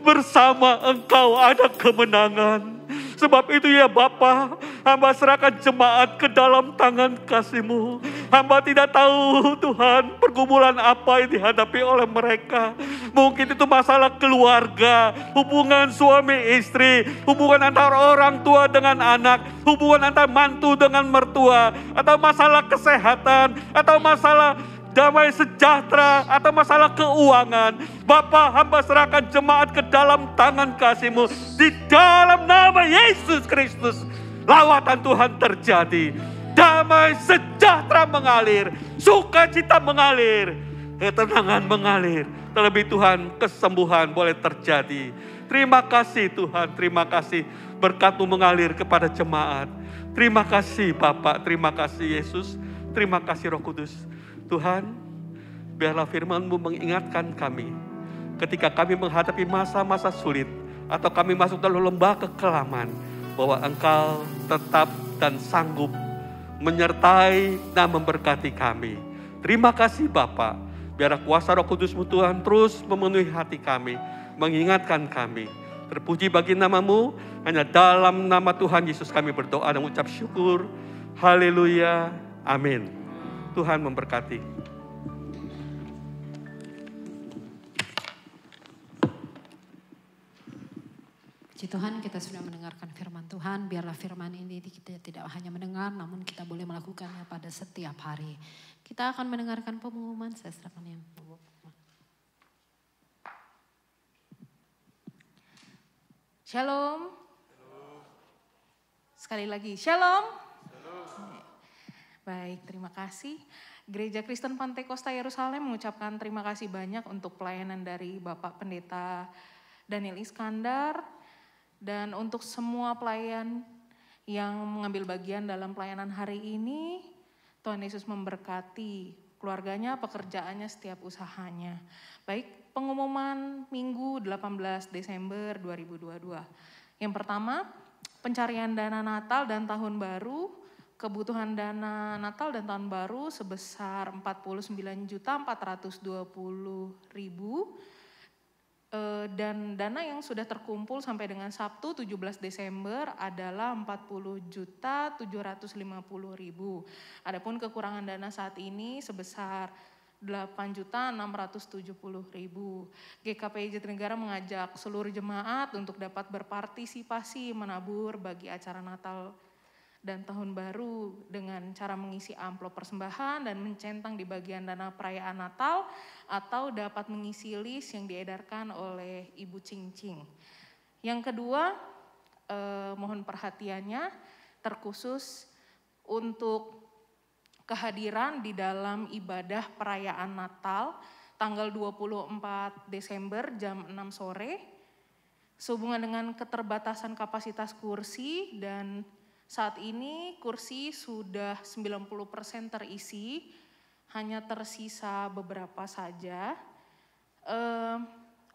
bersama Engkau ada kemenangan. Sebab itu ya Bapa, hamba serahkan jemaat ke dalam tangan kasih-Mu. Hamba tidak tahu Tuhan pergumulan apa yang dihadapi oleh mereka.
Mungkin itu masalah keluarga, hubungan suami istri, hubungan antara orang tua dengan anak, hubungan antara mantu dengan mertua, atau masalah kesehatan, atau masalah damai sejahtera, atau masalah keuangan. Bapa, hamba serahkan jemaat ke dalam tangan kasih-Mu. Di dalam nama Yesus Kristus, lawatan Tuhan terjadi. Damai sejahtera mengalir, sukacita mengalir, ketenangan mengalir. Terlebih Tuhan, kesembuhan boleh terjadi. Terima kasih Tuhan, terima kasih berkat-Mu mengalir kepada jemaat. Terima kasih Bapak, terima kasih Yesus, terima kasih Roh Kudus. Tuhan, biarlah firman-Mu mengingatkan kami ketika kami menghadapi masa-masa sulit atau kami masuk dalam lembah kekelaman, bahwa Engkau tetap dan sanggup menyertai dan memberkati kami. Terima kasih Bapa. Biarlah kuasa Roh Kudus-Mu Tuhan terus memenuhi hati kami, mengingatkan kami. Terpuji bagi nama-Mu, hanya dalam nama Tuhan Yesus kami berdoa dan mengucap syukur. Haleluya, amin. Tuhan memberkati.
Puji Tuhan, kita sudah mendengarkan firman Tuhan. Biarlah firman ini kita tidak hanya mendengar, namun kita boleh melakukannya pada setiap hari. Kita akan mendengarkan pengumuman. Saya serahkan yang Shalom. Sekali lagi, Shalom. Baik, terima kasih. Gereja Kristen Pantai Kosta Yerusalem mengucapkan terima kasih banyak untuk pelayanan dari Bapak Pendeta Daniel Iskandar. Dan untuk semua pelayan yang mengambil bagian dalam pelayanan hari ini, Tuhan Yesus memberkati keluarganya, pekerjaannya, setiap usahanya. Baik, pengumuman Minggu 18 Desember 2022. Yang pertama, pencarian dana Natal dan Tahun Baru, kebutuhan dana Natal dan Tahun Baru sebesar 49.420.000. Dan dana yang sudah terkumpul sampai dengan Sabtu 17 Desember adalah 40.750.000. Adapun kekurangan dana saat ini sebesar 8.670.000. GKPI Jatinegara mengajak seluruh jemaat untuk dapat berpartisipasi menabur bagi acara Natal dan Tahun Baru dengan cara mengisi amplop persembahan dan mencentang di bagian dana perayaan Natal, atau dapat mengisi list yang diedarkan oleh Ibu Cing-Cing. Yang kedua, mohon perhatiannya terkhusus untuk kehadiran di dalam ibadah perayaan Natal tanggal 24 Desember jam 6 sore. Sehubungan dengan keterbatasan kapasitas kursi, dan saat ini kursi sudah 90% terisi, hanya tersisa beberapa saja.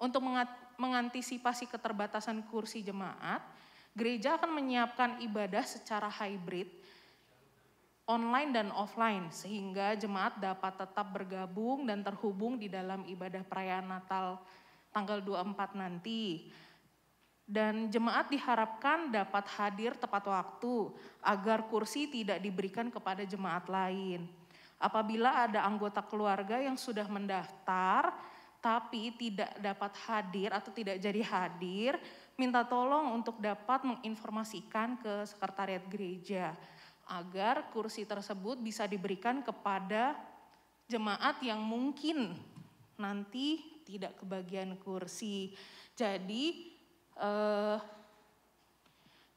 Untuk mengantisipasi keterbatasan kursi jemaat, gereja akan menyiapkan ibadah secara hybrid, online dan offline, sehingga jemaat dapat tetap bergabung dan terhubung di dalam ibadah perayaan Natal tanggal 24 nanti. Dan jemaat diharapkan dapat hadir tepat waktu agar kursi tidak diberikan kepada jemaat lain. Apabila ada anggota keluarga yang sudah mendaftar tapi tidak dapat hadir atau tidak jadi hadir, minta tolong untuk dapat menginformasikan ke sekretariat gereja agar kursi tersebut bisa diberikan kepada jemaat yang mungkin nanti tidak kebagian kursi. Jadi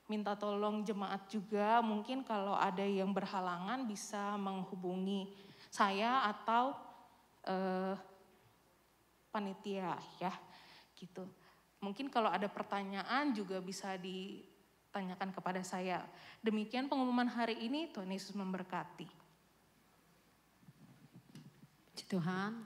minta tolong jemaat juga, mungkin kalau ada yang berhalangan bisa menghubungi saya atau panitia ya, gitu. Mungkin kalau ada pertanyaan juga bisa ditanyakan kepada saya. Demikian pengumuman hari ini, Tuhan Yesus memberkati. Puji Tuhan,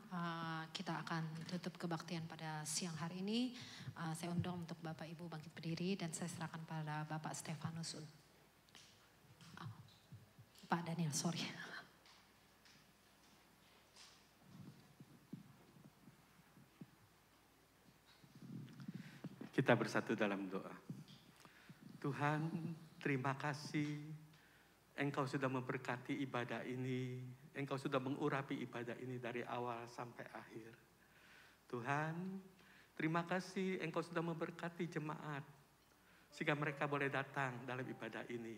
kita akan tutup kebaktian pada siang hari ini. Saya undang untuk Bapak Ibu bangkit berdiri dan saya serahkan pada Bapak Stefanus. Pak Daniel, sorry.
Kita bersatu dalam doa. Tuhan, terima kasih Engkau sudah memberkati ibadah ini. Engkau sudah mengurapi ibadah ini dari awal sampai akhir. Tuhan, terima kasih Engkau sudah memberkati jemaat, sehingga mereka boleh datang dalam ibadah ini.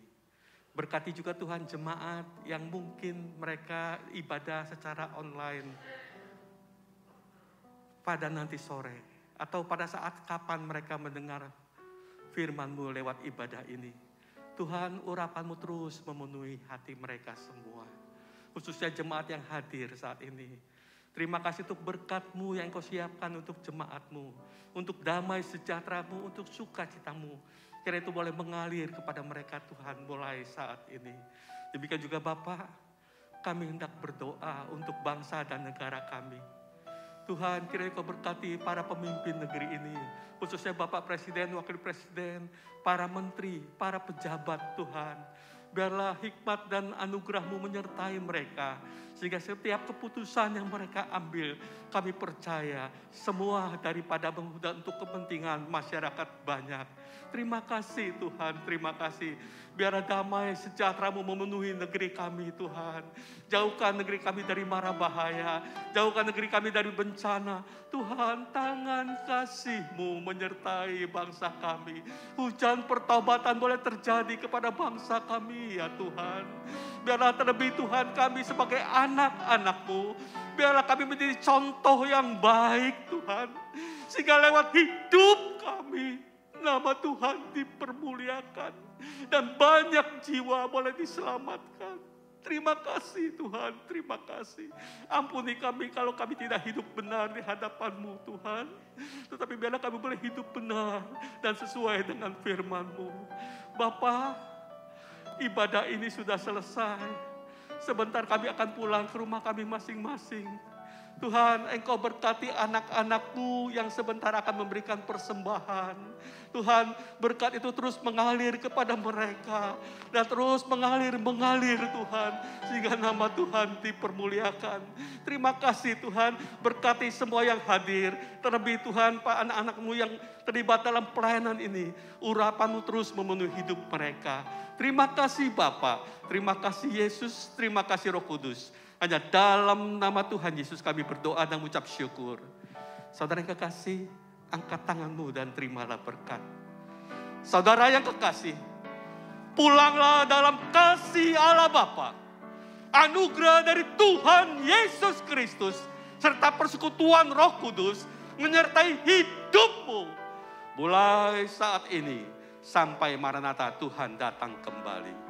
Berkati juga Tuhan jemaat yang mungkin mereka ibadah secara online pada nanti sore, atau pada saat kapan mereka mendengar firman-Mu lewat ibadah ini. Tuhan, urapan-Mu terus memenuhi hati mereka semua, khususnya jemaat yang hadir saat ini. Terima kasih untuk berkat-Mu yang Engkau siapkan untuk jemaat-Mu, untuk damai sejahtera-Mu, untuk sukacita-Mu. Kiranya itu boleh mengalir kepada mereka Tuhan mulai saat ini. Demikian juga Bapa, kami hendak berdoa untuk bangsa dan negara kami. Tuhan, kiranya Kau berkati para pemimpin negeri ini, khususnya Bapak Presiden, Wakil Presiden, para menteri, para pejabat Tuhan. Biarlah hikmat dan anugerah-Mu menyertai mereka, sehingga setiap keputusan yang mereka ambil, kami percaya semua daripada untuk kepentingan masyarakat banyak. Terima kasih Tuhan, terima kasih. Biarlah damai sejahtera-Mu memenuhi negeri kami Tuhan. Jauhkan negeri kami dari mara bahaya, jauhkan negeri kami dari bencana. Tuhan, tangan kasih-Mu menyertai bangsa kami. Hujan pertobatan boleh terjadi kepada bangsa kami ya Tuhan. Biarlah terlebih Tuhan kami sebagai anak-anak-Mu, biarlah kami menjadi contoh yang baik Tuhan. Sehingga lewat hidup kami, nama Tuhan dipermuliakan dan banyak jiwa boleh diselamatkan. Terima kasih Tuhan, terima kasih. Ampuni kami kalau kami tidak hidup benar di hadapan-Mu Tuhan. Tetapi biarlah kami boleh hidup benar dan sesuai dengan firman-Mu. Bapa, ibadah ini sudah selesai. Sebentar kami akan pulang ke rumah kami masing-masing. Tuhan, Engkau berkati anak-anak-Mu yang sebentar akan memberikan persembahan. Tuhan, berkat itu terus mengalir kepada mereka. Dan terus mengalir Tuhan. Sehingga nama Tuhan dipermuliakan. Terima kasih Tuhan, berkati semua yang hadir. Terlebih Tuhan, Pak anak-anak-Mu yang terlibat dalam pelayanan ini. Urapan-Mu terus memenuhi hidup mereka. Terima kasih Bapa, terima kasih Yesus, terima kasih Roh Kudus. Hanya dalam nama Tuhan Yesus kami berdoa dan mengucap syukur. Saudara yang kekasih, angkat tanganmu dan terimalah berkat. Saudara yang kekasih, pulanglah dalam kasih Allah Bapa. Anugerah dari Tuhan Yesus Kristus serta persekutuan Roh Kudus menyertai hidupmu mulai saat ini sampai Maranatha Tuhan datang kembali.